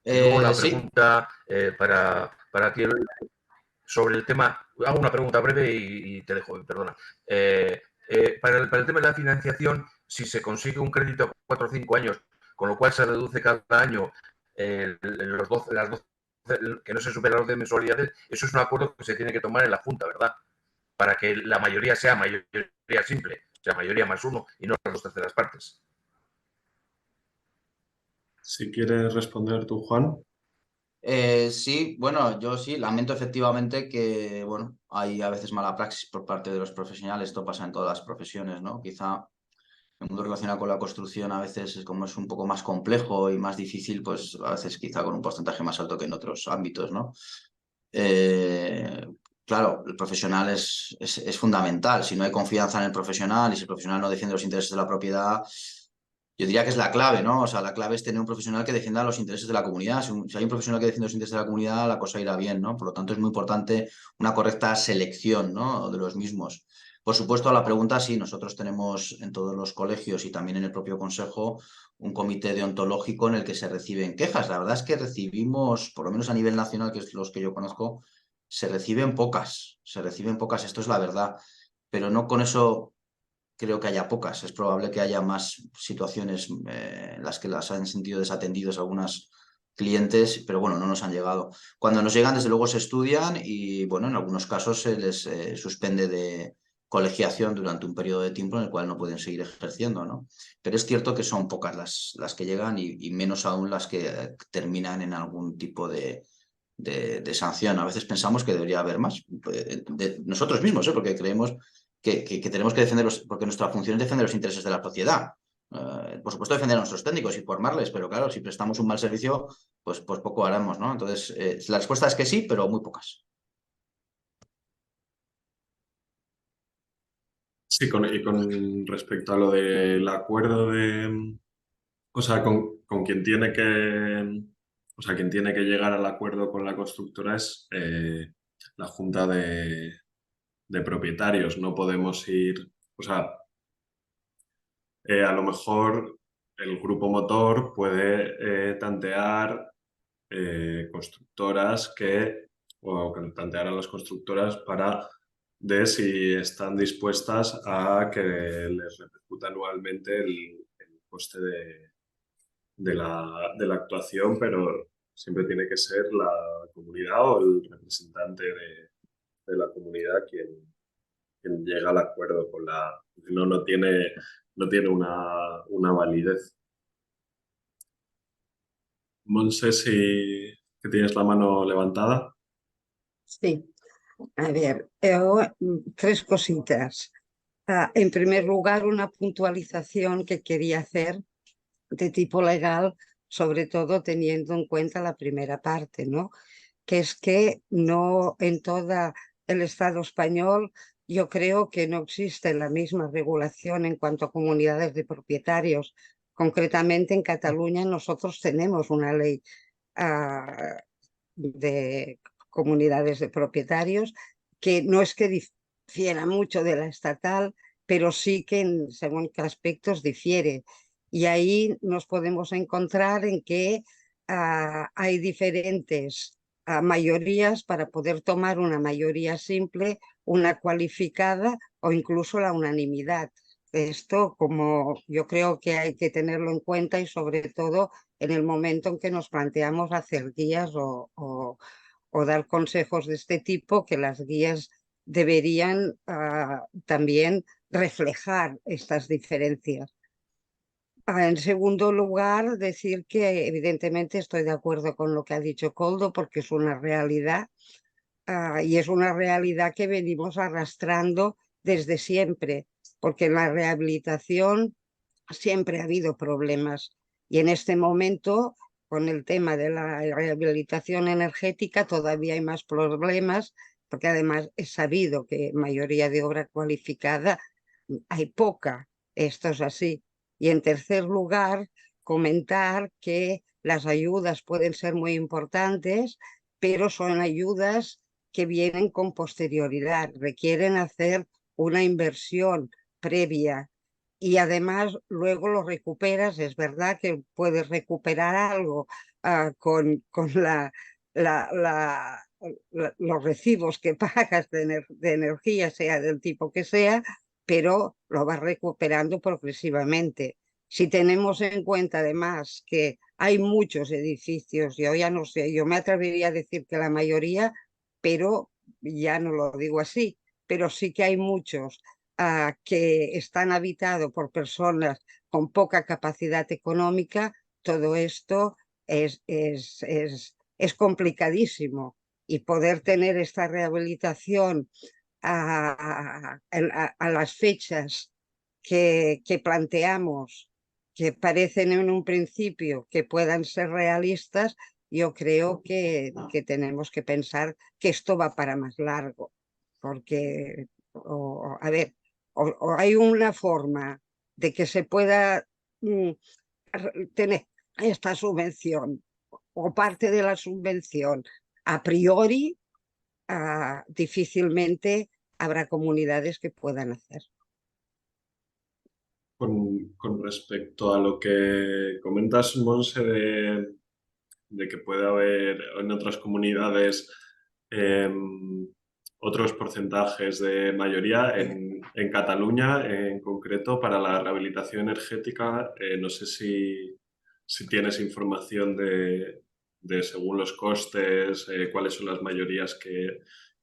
Y luego la pregunta para ti, sobre el tema, hago una pregunta breve y te dejo, perdona. Para el tema de la financiación, si se consigue un crédito a 4 o 5 años, con lo cual se reduce cada año las 12, que no se superan las 12 mensualidades, eso es un acuerdo que se tiene que tomar en la Junta, ¿verdad? Para que la mayoría sea mayoría simple, o sea, mayoría más uno y no las 2/3 partes. Si quieres responder tú, Juan. Sí, bueno, yo sí, lamento efectivamente que, bueno, hay a veces mala praxis por parte de los profesionales, esto pasa en todas las profesiones, ¿no? Quizá el mundo relacionado con la construcción a veces, como es un poco más complejo y más difícil, pues a veces quizá con un porcentaje más alto que en otros ámbitos, ¿no? Claro, el profesional es fundamental. Si no hay confianza en el profesional y si el profesional no defiende los intereses de la propiedad, yo diría que es la clave, ¿no? O sea, la clave es tener un profesional que defienda los intereses de la comunidad. Si hay un profesional que defiende los intereses de la comunidad, la cosa irá bien, ¿no? Por lo tanto, es muy importante una correcta selección, ¿no?, de los mismos. Por supuesto, a la pregunta, sí, nosotros tenemos en todos los colegios y también en el propio consejo un comité deontológico en el que se reciben quejas. La verdad es que recibimos, por lo menos a nivel nacional, que es los que yo conozco, se reciben pocas, esto es la verdad. Pero no con eso creo que haya pocas. Es probable que haya más situaciones en las que las han sentido desatendidos algunos clientes, pero bueno, no nos han llegado. Cuando nos llegan, desde luego se estudian y, bueno, en algunos casos se les suspende de colegiación durante un periodo de tiempo en el cual no pueden seguir ejerciendo, ¿no? Pero es cierto que son pocas las que llegan y menos aún las que terminan en algún tipo de sanción. A veces pensamos que debería haber más, de nosotros mismos, porque creemos que tenemos que defender porque nuestra función es defender los intereses de la sociedad. Por supuesto, defender a nuestros técnicos y formarles, pero claro, si prestamos un mal servicio, pues poco haremos, ¿no? Entonces, la respuesta es que sí, pero muy pocas. Sí, y con respecto a lo del acuerdo o sea, con quien tiene que, o sea, quien tiene que llegar al acuerdo con la constructora es la junta de propietarios. No podemos ir, o sea, a lo mejor el grupo motor puede tantear constructoras o tantear a las constructoras para de si están dispuestas a que les repercuta anualmente el coste de la actuación, pero siempre tiene que ser la comunidad o el representante de la comunidad quien llega al acuerdo con la... No tiene una validez. Monse, si que tienes la mano levantada. Sí, a ver, tres cositas. En primer lugar, una puntualización que quería hacer de tipo legal sobre todo teniendo en cuenta la primera parte, ¿no? Que es que no en todo el Estado español yo creo que no existe la misma regulación en cuanto a comunidades de propietarios. Concretamente en Cataluña nosotros tenemos una ley de comunidades de propietarios que no es que difiera mucho de la estatal, pero sí que según qué aspectos difiere. Y ahí nos podemos encontrar en que hay diferentes mayorías para poder tomar una mayoría simple, una cualificada o incluso la unanimidad. Esto, como yo creo que hay que tenerlo en cuenta y sobre todo en el momento en que nos planteamos hacer guías o dar consejos de este tipo, que las guías deberían también reflejar estas diferencias. En segundo lugar, decir que evidentemente estoy de acuerdo con lo que ha dicho Koldo, porque es una realidad y es una realidad que venimos arrastrando desde siempre, porque en la rehabilitación siempre ha habido problemas y en este momento, con el tema de la rehabilitación energética, todavía hay más problemas, porque además es sabido que mayoría de obra cualificada hay poca, esto es así. Y en tercer lugar, comentar que las ayudas pueden ser muy importantes, pero son ayudas que vienen con posterioridad, requieren hacer una inversión previa y además luego lo recuperas. Es verdad que puedes recuperar algo con los recibos que pagas de energía, sea del tipo que sea, pero lo vas recuperando progresivamente. Si tenemos en cuenta además que hay muchos edificios, yo ya no sé, yo me atrevería a decir que la mayoría, pero ya no lo digo así, pero sí que hay muchos que están habitados por personas con poca capacidad económica. Todo esto es complicadísimo y poder tener esta rehabilitación a las fechas que planteamos, que parecen en un principio que puedan ser realistas, yo creo que tenemos que pensar que esto va para más largo, porque, a ver, o hay una forma de que se pueda tener esta subvención o parte de la subvención a priori, difícilmente habrá comunidades que puedan hacer. Con respecto a lo que comentas, Monse, de que puede haber en otras comunidades otros porcentajes de mayoría, en Cataluña en concreto, para la rehabilitación energética, no sé si tienes información de según los costes, cuáles son las mayorías que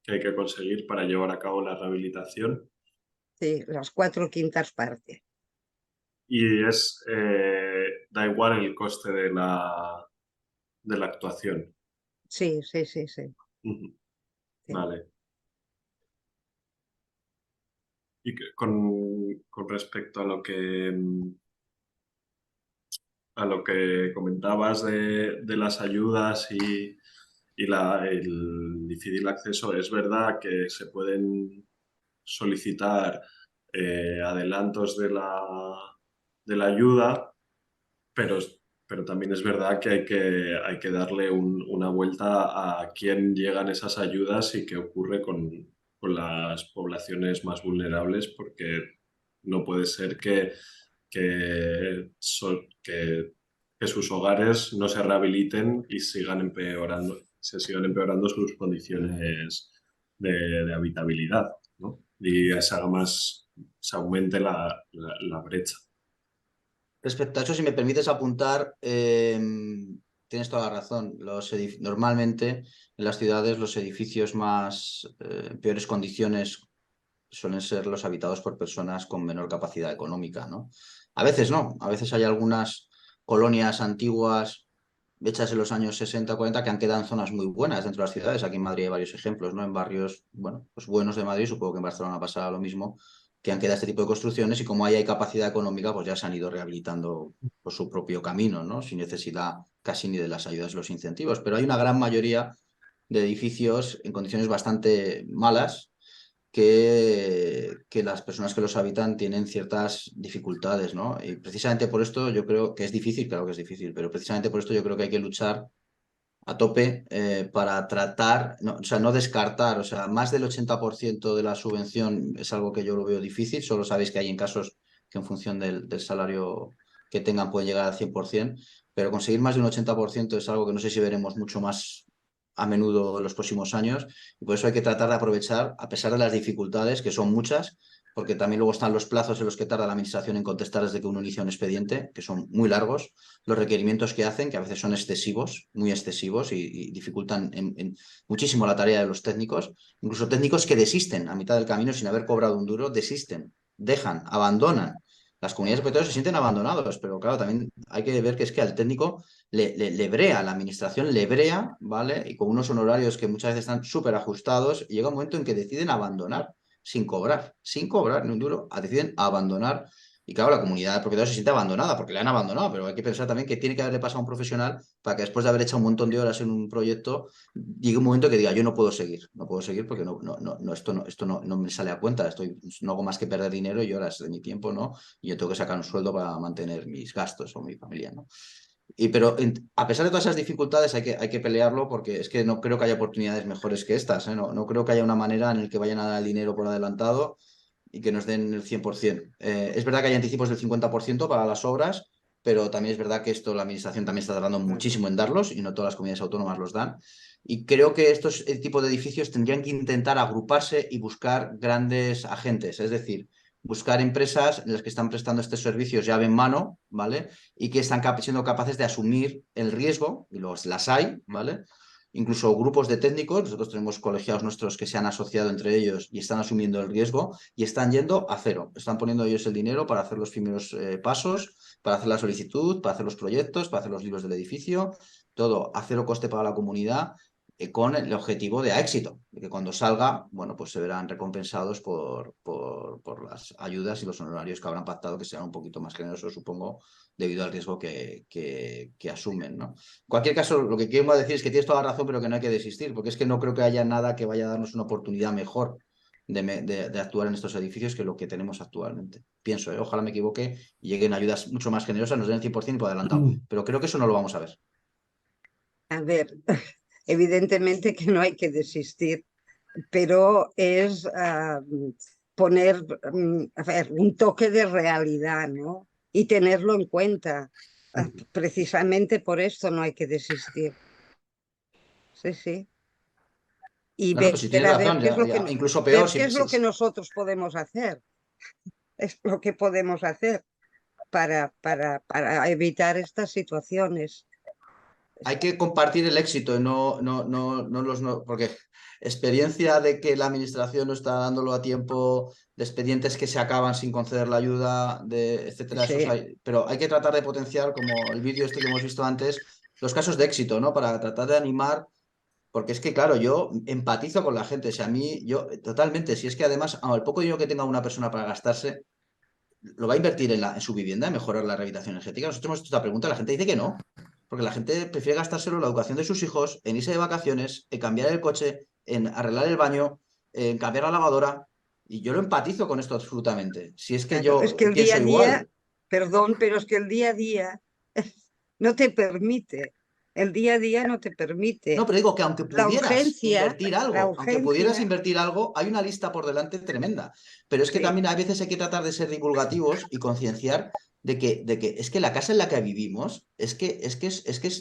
hay que conseguir para llevar a cabo la rehabilitación. Sí, las 4/5 partes. Y da igual el coste de la actuación. Sí, sí, sí, sí. Vale. Y con respecto a lo que comentabas de las ayudas y el difícil acceso, es verdad que se pueden solicitar adelantos de la ayuda, pero también es verdad que hay que darle una vuelta a quién llegan esas ayudas y qué ocurre con las poblaciones más vulnerables, porque no puede ser que sus hogares no se rehabiliten y se sigan empeorando sus condiciones de habitabilidad, ¿no? Y se aumente la brecha. Respecto a eso, si me permites apuntar, tienes toda la razón. Normalmente en las ciudades los edificios más en peores condiciones suelen ser los habitados por personas con menor capacidad económica, ¿no? A veces no, a veces hay algunas colonias antiguas hechas en los años 60 o 40 que han quedado en zonas muy buenas dentro de las ciudades. Aquí en Madrid hay varios ejemplos, ¿no? En barrios, bueno, pues buenos de Madrid, supongo que en Barcelona pasará lo mismo, que han quedado este tipo de construcciones y como ahí hay capacidad económica, pues ya se han ido rehabilitando por su propio camino, ¿no? Sin necesidad casi ni de las ayudas y los incentivos. Pero hay una gran mayoría de edificios en condiciones bastante malas que las personas que los habitan tienen ciertas dificultades, ¿no? Y precisamente por esto yo creo que es difícil, claro que es difícil, pero precisamente por esto yo creo que hay que luchar a tope para tratar, no, o sea, no descartar, o sea, más del 80% de la subvención es algo que yo lo veo difícil, solo sabéis que hay en casos que en función del salario que tengan pueden llegar al 100%, pero conseguir más de un 80% es algo que no sé si veremos mucho más a menudo en los próximos años, y por eso hay que tratar de aprovechar, a pesar de las dificultades, que son muchas, porque también luego están los plazos en los que tarda la administración en contestar desde que uno inicia un expediente, que son muy largos, los requerimientos que hacen, que a veces son excesivos, muy excesivos, y dificultan muchísimo la tarea de los técnicos, incluso técnicos que desisten a mitad del camino sin haber cobrado un duro, desisten, dejan, abandonan. Las comunidades de propietarios se sienten abandonados, pero claro, también hay que ver que es que al técnico le brea, la administración le brea, ¿vale? Y con unos honorarios que muchas veces están súper ajustados, y llega un momento en que deciden abandonar sin cobrar ni un duro, deciden abandonar. Y claro, la comunidad de propietarios se siente abandonada porque le han abandonado, pero hay que pensar también que tiene que haberle pasado a un profesional para que después de haber hecho un montón de horas en un proyecto, llegue un momento que diga, yo no puedo seguir porque esto no me sale a cuenta, no hago más que perder dinero y horas de mi tiempo, ¿no? Y yo tengo que sacar un sueldo para mantener mis gastos o mi familia, ¿no? Pero a pesar de todas esas dificultades hay que pelearlo porque es que no creo que haya oportunidades mejores que estas, ¿eh? No creo que haya una manera en la que vayan a dar el dinero por adelantado y que nos den el 100%. Es verdad que hay anticipos del 50% para las obras, pero también es verdad que esto la administración también está tardando muchísimo en darlos y no todas las comunidades autónomas los dan. Y creo que estos tipos de edificios tendrían que intentar agruparse y buscar grandes agentes, es decir, buscar empresas en las que están prestando estos servicios llave en mano, ¿vale? Y que están siendo capaces de asumir el riesgo, y las hay, ¿vale? Incluso grupos de técnicos, nosotros tenemos colegiados nuestros que se han asociado entre ellos y están asumiendo el riesgo y están yendo a cero. Están poniendo ellos el dinero para hacer los primeros pasos, para hacer la solicitud, para hacer los proyectos, para hacer los libros del edificio, todo a cero coste para la comunidad, con el objetivo de éxito, de que cuando salga, bueno, pues se verán recompensados por las ayudas y los honorarios que habrán pactado, que serán un poquito más generosos, supongo, debido al riesgo que asumen, ¿no? En cualquier caso, lo que quiero decir es que tienes toda la razón, pero que no hay que desistir, porque es que no creo que haya nada que vaya a darnos una oportunidad mejor de actuar en estos edificios que lo que tenemos actualmente. Pienso, ojalá me equivoque y lleguen ayudas mucho más generosas, nos den el 100% por adelantado, pero creo que eso no lo vamos a ver. A ver, evidentemente que no hay que desistir, pero es poner a ver, un toque de realidad, ¿no? Y tenerlo en cuenta. Precisamente por esto no hay que desistir. Sí, sí. Y Bueno, pues si tienes razón, incluso peor. ¿Qué es lo que nosotros podemos hacer? Es lo que podemos hacer para evitar estas situaciones. Hay que compartir el éxito, porque experiencia de que la administración no está dándolo a tiempo, de expedientes que se acaban sin conceder la ayuda, etcétera. Sí. Pero hay que tratar de potenciar, como el vídeo este que hemos visto antes, los casos de éxito, ¿no? Para tratar de animar, porque es que, claro, yo empatizo con la gente. O sea, totalmente, si es que además, al poco dinero que tenga una persona para gastarse, lo va a invertir en su vivienda, en mejorar la rehabilitación energética. Nosotros hemos hecho esta pregunta, la gente dice que no. Porque la gente prefiere gastárselo en la educación de sus hijos, en irse de vacaciones, en cambiar el coche, en arreglar el baño, en cambiar la lavadora. Y yo lo empatizo con esto absolutamente. Si es que claro, yo es que el pienso día a día, igual. perdón, pero es que el día a día no te permite. El día a día no te permite. No, pero digo que aunque pudieras invertir algo, aunque pudieras invertir algo, hay una lista por delante tremenda. Pero es que también a veces hay que tratar de ser divulgativos y concienciar de que es que la casa en la que vivimos es que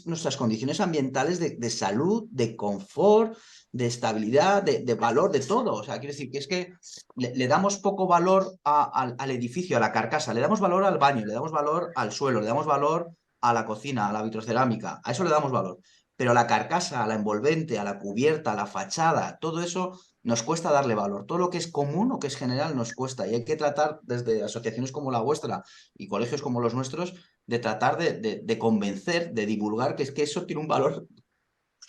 nuestras condiciones ambientales de salud, de confort, de estabilidad, de valor, de todo. O sea, quiero decir que es que le damos poco valor al edificio, a la carcasa, le damos valor al baño, le damos valor al suelo, le damos valor a la cocina, a la vitrocerámica, a eso le damos valor. Pero a la carcasa, a la envolvente, a la cubierta, a la fachada, todo eso nos cuesta darle valor. Todo lo que es común o que es general nos cuesta. Y hay que tratar, desde asociaciones como la vuestra y colegios como los nuestros, de tratar de convencer, de divulgar que es que eso tiene un valor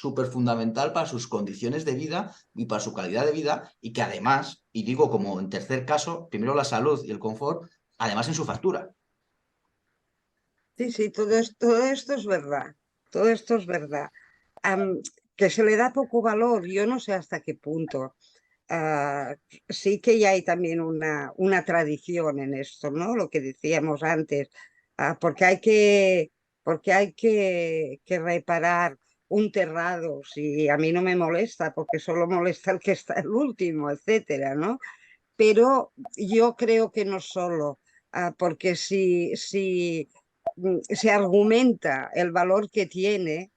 súper fundamental para sus condiciones de vida y para su calidad de vida, y que además, y digo como en tercer caso, primero la salud y el confort, además en su factura. Sí, sí, todo esto es verdad, todo esto es verdad. Que se le da poco valor, yo no sé hasta qué punto. Sí que ya hay también una tradición en esto, ¿no? Lo que decíamos antes, porque hay que reparar un terrado, si a mí no me molesta, porque solo molesta el que está el último, etcétera, ¿no? Pero yo creo que no solo, porque si se argumenta el valor que tiene,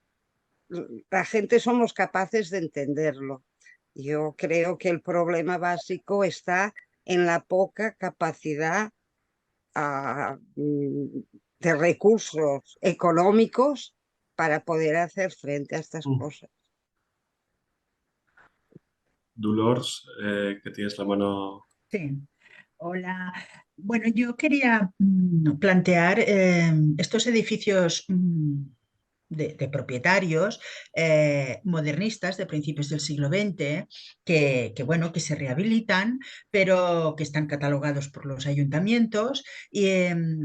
la gente somos capaces de entenderlo. Yo creo que el problema básico está en la poca capacidad de recursos económicos para poder hacer frente a estas cosas. Dolors, que tienes la mano. Sí, hola. Bueno, yo quería plantear estos edificios de propietarios modernistas de principios del siglo XX bueno, que se rehabilitan, pero que están catalogados por los ayuntamientos y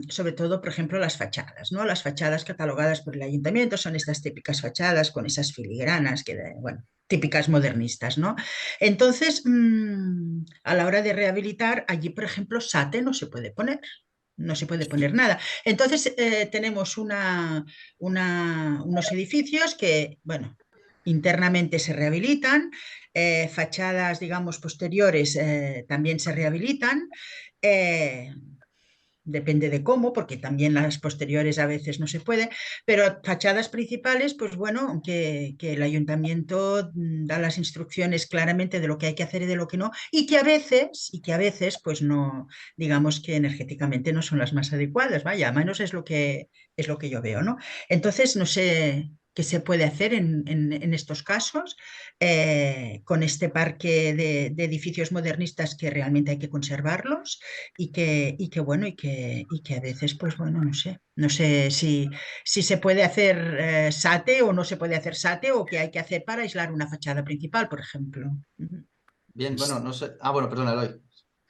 sobre todo, por ejemplo, las fachadas, ¿no? Las fachadas catalogadas por el ayuntamiento son estas típicas fachadas con esas filigranas bueno, típicas modernistas, ¿no? Entonces, a la hora de rehabilitar, allí, por ejemplo, SATE no se puede poner. No se puede poner nada. Entonces tenemos unos edificios que, bueno, internamente se rehabilitan, fachadas, digamos, posteriores también se rehabilitan. Depende de cómo, porque también las posteriores a veces no se puede, pero fachadas principales, pues bueno, aunque que el ayuntamiento da las instrucciones claramente de lo que hay que hacer y de lo que no, y que a veces, pues no, digamos que energéticamente no son las más adecuadas, vaya, a menos es lo que yo veo, ¿no? Entonces, no sé qué se puede hacer en estos casos con este parque de edificios modernistas que realmente hay que conservarlos y que a veces, pues bueno, no sé si se puede hacer SATE o no se puede hacer SATE o qué hay que hacer para aislar una fachada principal, por ejemplo. Bien, bueno, no sé. Bueno, perdona, Eloy.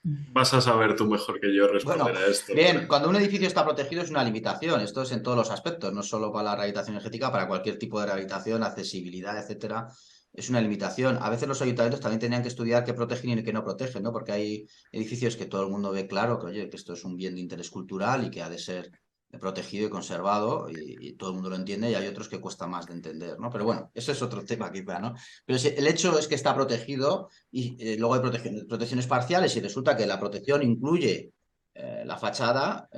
Vas a saber tú mejor que yo responder a esto. Bien, cuando un edificio está protegido es una limitación, esto es en todos los aspectos, no solo para la rehabilitación energética, para cualquier tipo de rehabilitación, accesibilidad, etcétera, es una limitación. A veces los ayuntamientos también tenían que estudiar qué protegen y qué no protegen, ¿no? Porque hay edificios que todo el mundo ve claro que, oye, que esto es un bien de interés cultural y que ha de ser protegido y conservado y todo el mundo lo entiende, y hay otros que cuesta más de entender, ¿no? Pero bueno, eso es otro tema quizá, ¿no? Pero el hecho es que está protegido y luego hay protecciones parciales y resulta que la protección incluye la fachada,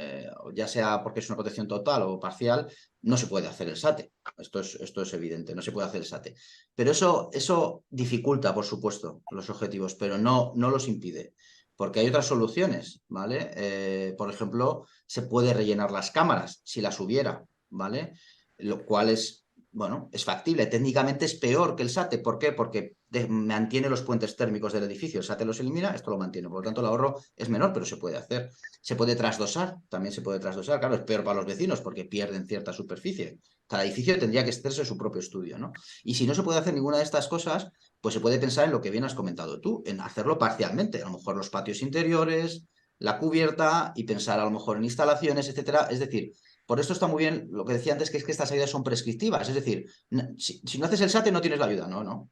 ya sea porque es una protección total o parcial, no se puede hacer el SATE. Esto es evidente, no se puede hacer el SATE. Pero eso dificulta, por supuesto, los objetivos, pero no los impide. Porque hay otras soluciones, ¿vale? Por ejemplo, se puede rellenar las cámaras, si las hubiera, ¿vale? Lo cual es, bueno, es factible. Técnicamente es peor que el SATE. ¿Por qué? Porque mantiene los puentes térmicos del edificio. El SATE los elimina, esto lo mantiene. Por lo tanto, el ahorro es menor, pero se puede hacer. Se puede trasdosar, también se puede trasdosar. Claro, es peor para los vecinos porque pierden cierta superficie. Cada edificio tendría que hacerse su propio estudio, ¿no? Y si no se puede hacer ninguna de estas cosas, pues se puede pensar en lo que bien has comentado tú, en hacerlo parcialmente. A lo mejor los patios interiores, la cubierta y pensar a lo mejor en instalaciones, etcétera. Es decir, por esto está muy bien lo que decía antes, que es que estas ayudas son prescriptivas. Es decir, si no haces el SATE no tienes la ayuda. No.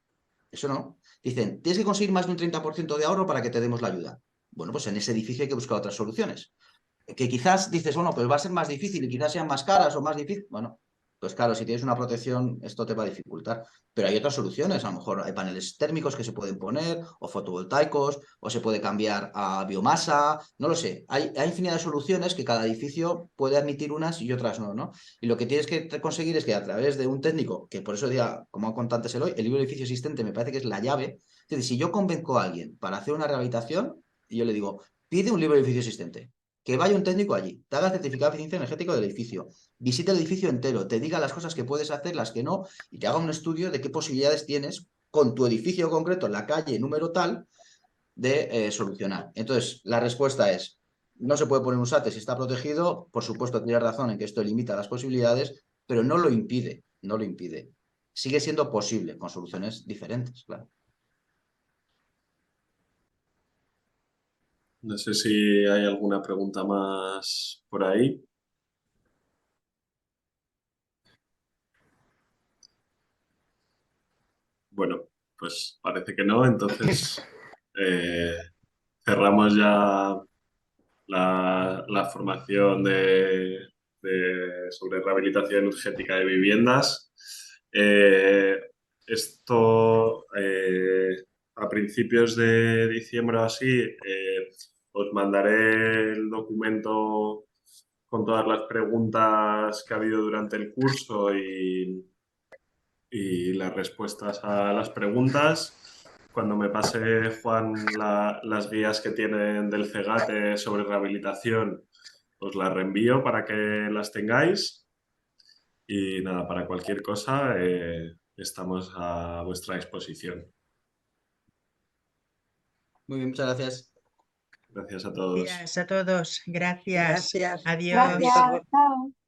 Eso no. Dicen, tienes que conseguir más de un 30% de ahorro para que te demos la ayuda. Bueno, pues en ese edificio hay que buscar otras soluciones. Que quizás dices, bueno, pues va a ser más difícil y quizás sean más caras o más difícil. Bueno, pues claro, si tienes una protección, esto te va a dificultar. Pero hay otras soluciones. A lo mejor hay paneles térmicos que se pueden poner, o fotovoltaicos, o se puede cambiar a biomasa. No lo sé. Hay infinidad de soluciones que cada edificio puede admitir unas y otras no, ¿no? Y lo que tienes que conseguir es que a través de un técnico, que por eso decía, como ha contado antes Eloy, el libro de edificio existente me parece que es la llave. Es decir, si yo convenzo a alguien para hacer una rehabilitación, y yo le digo, pide un libro de edificio existente. Que vaya un técnico allí, te haga el certificado de eficiencia energética del edificio, visite el edificio entero, te diga las cosas que puedes hacer, las que no, y te haga un estudio de qué posibilidades tienes con tu edificio concreto, en la calle, número tal, de solucionar. Entonces, la respuesta es, no se puede poner un SATE si está protegido, por supuesto tienes razón en que esto limita las posibilidades, pero no lo impide, no lo impide. sigue siendo posible con soluciones diferentes, claro. No sé si hay alguna pregunta más por ahí. Bueno, pues parece que no, entonces cerramos ya la formación sobre rehabilitación energética de viviendas. Esto a principios de diciembre o así os mandaré el documento con todas las preguntas que ha habido durante el curso y las respuestas a las preguntas. Cuando me pase, Juan, las guías que tienen del CEGATE sobre rehabilitación, os las reenvío para que las tengáis. Y nada, para cualquier cosa estamos a vuestra disposición. Muy bien, muchas gracias. Gracias a todos. Gracias a todos. Gracias. Gracias. Adiós. Gracias. Chao.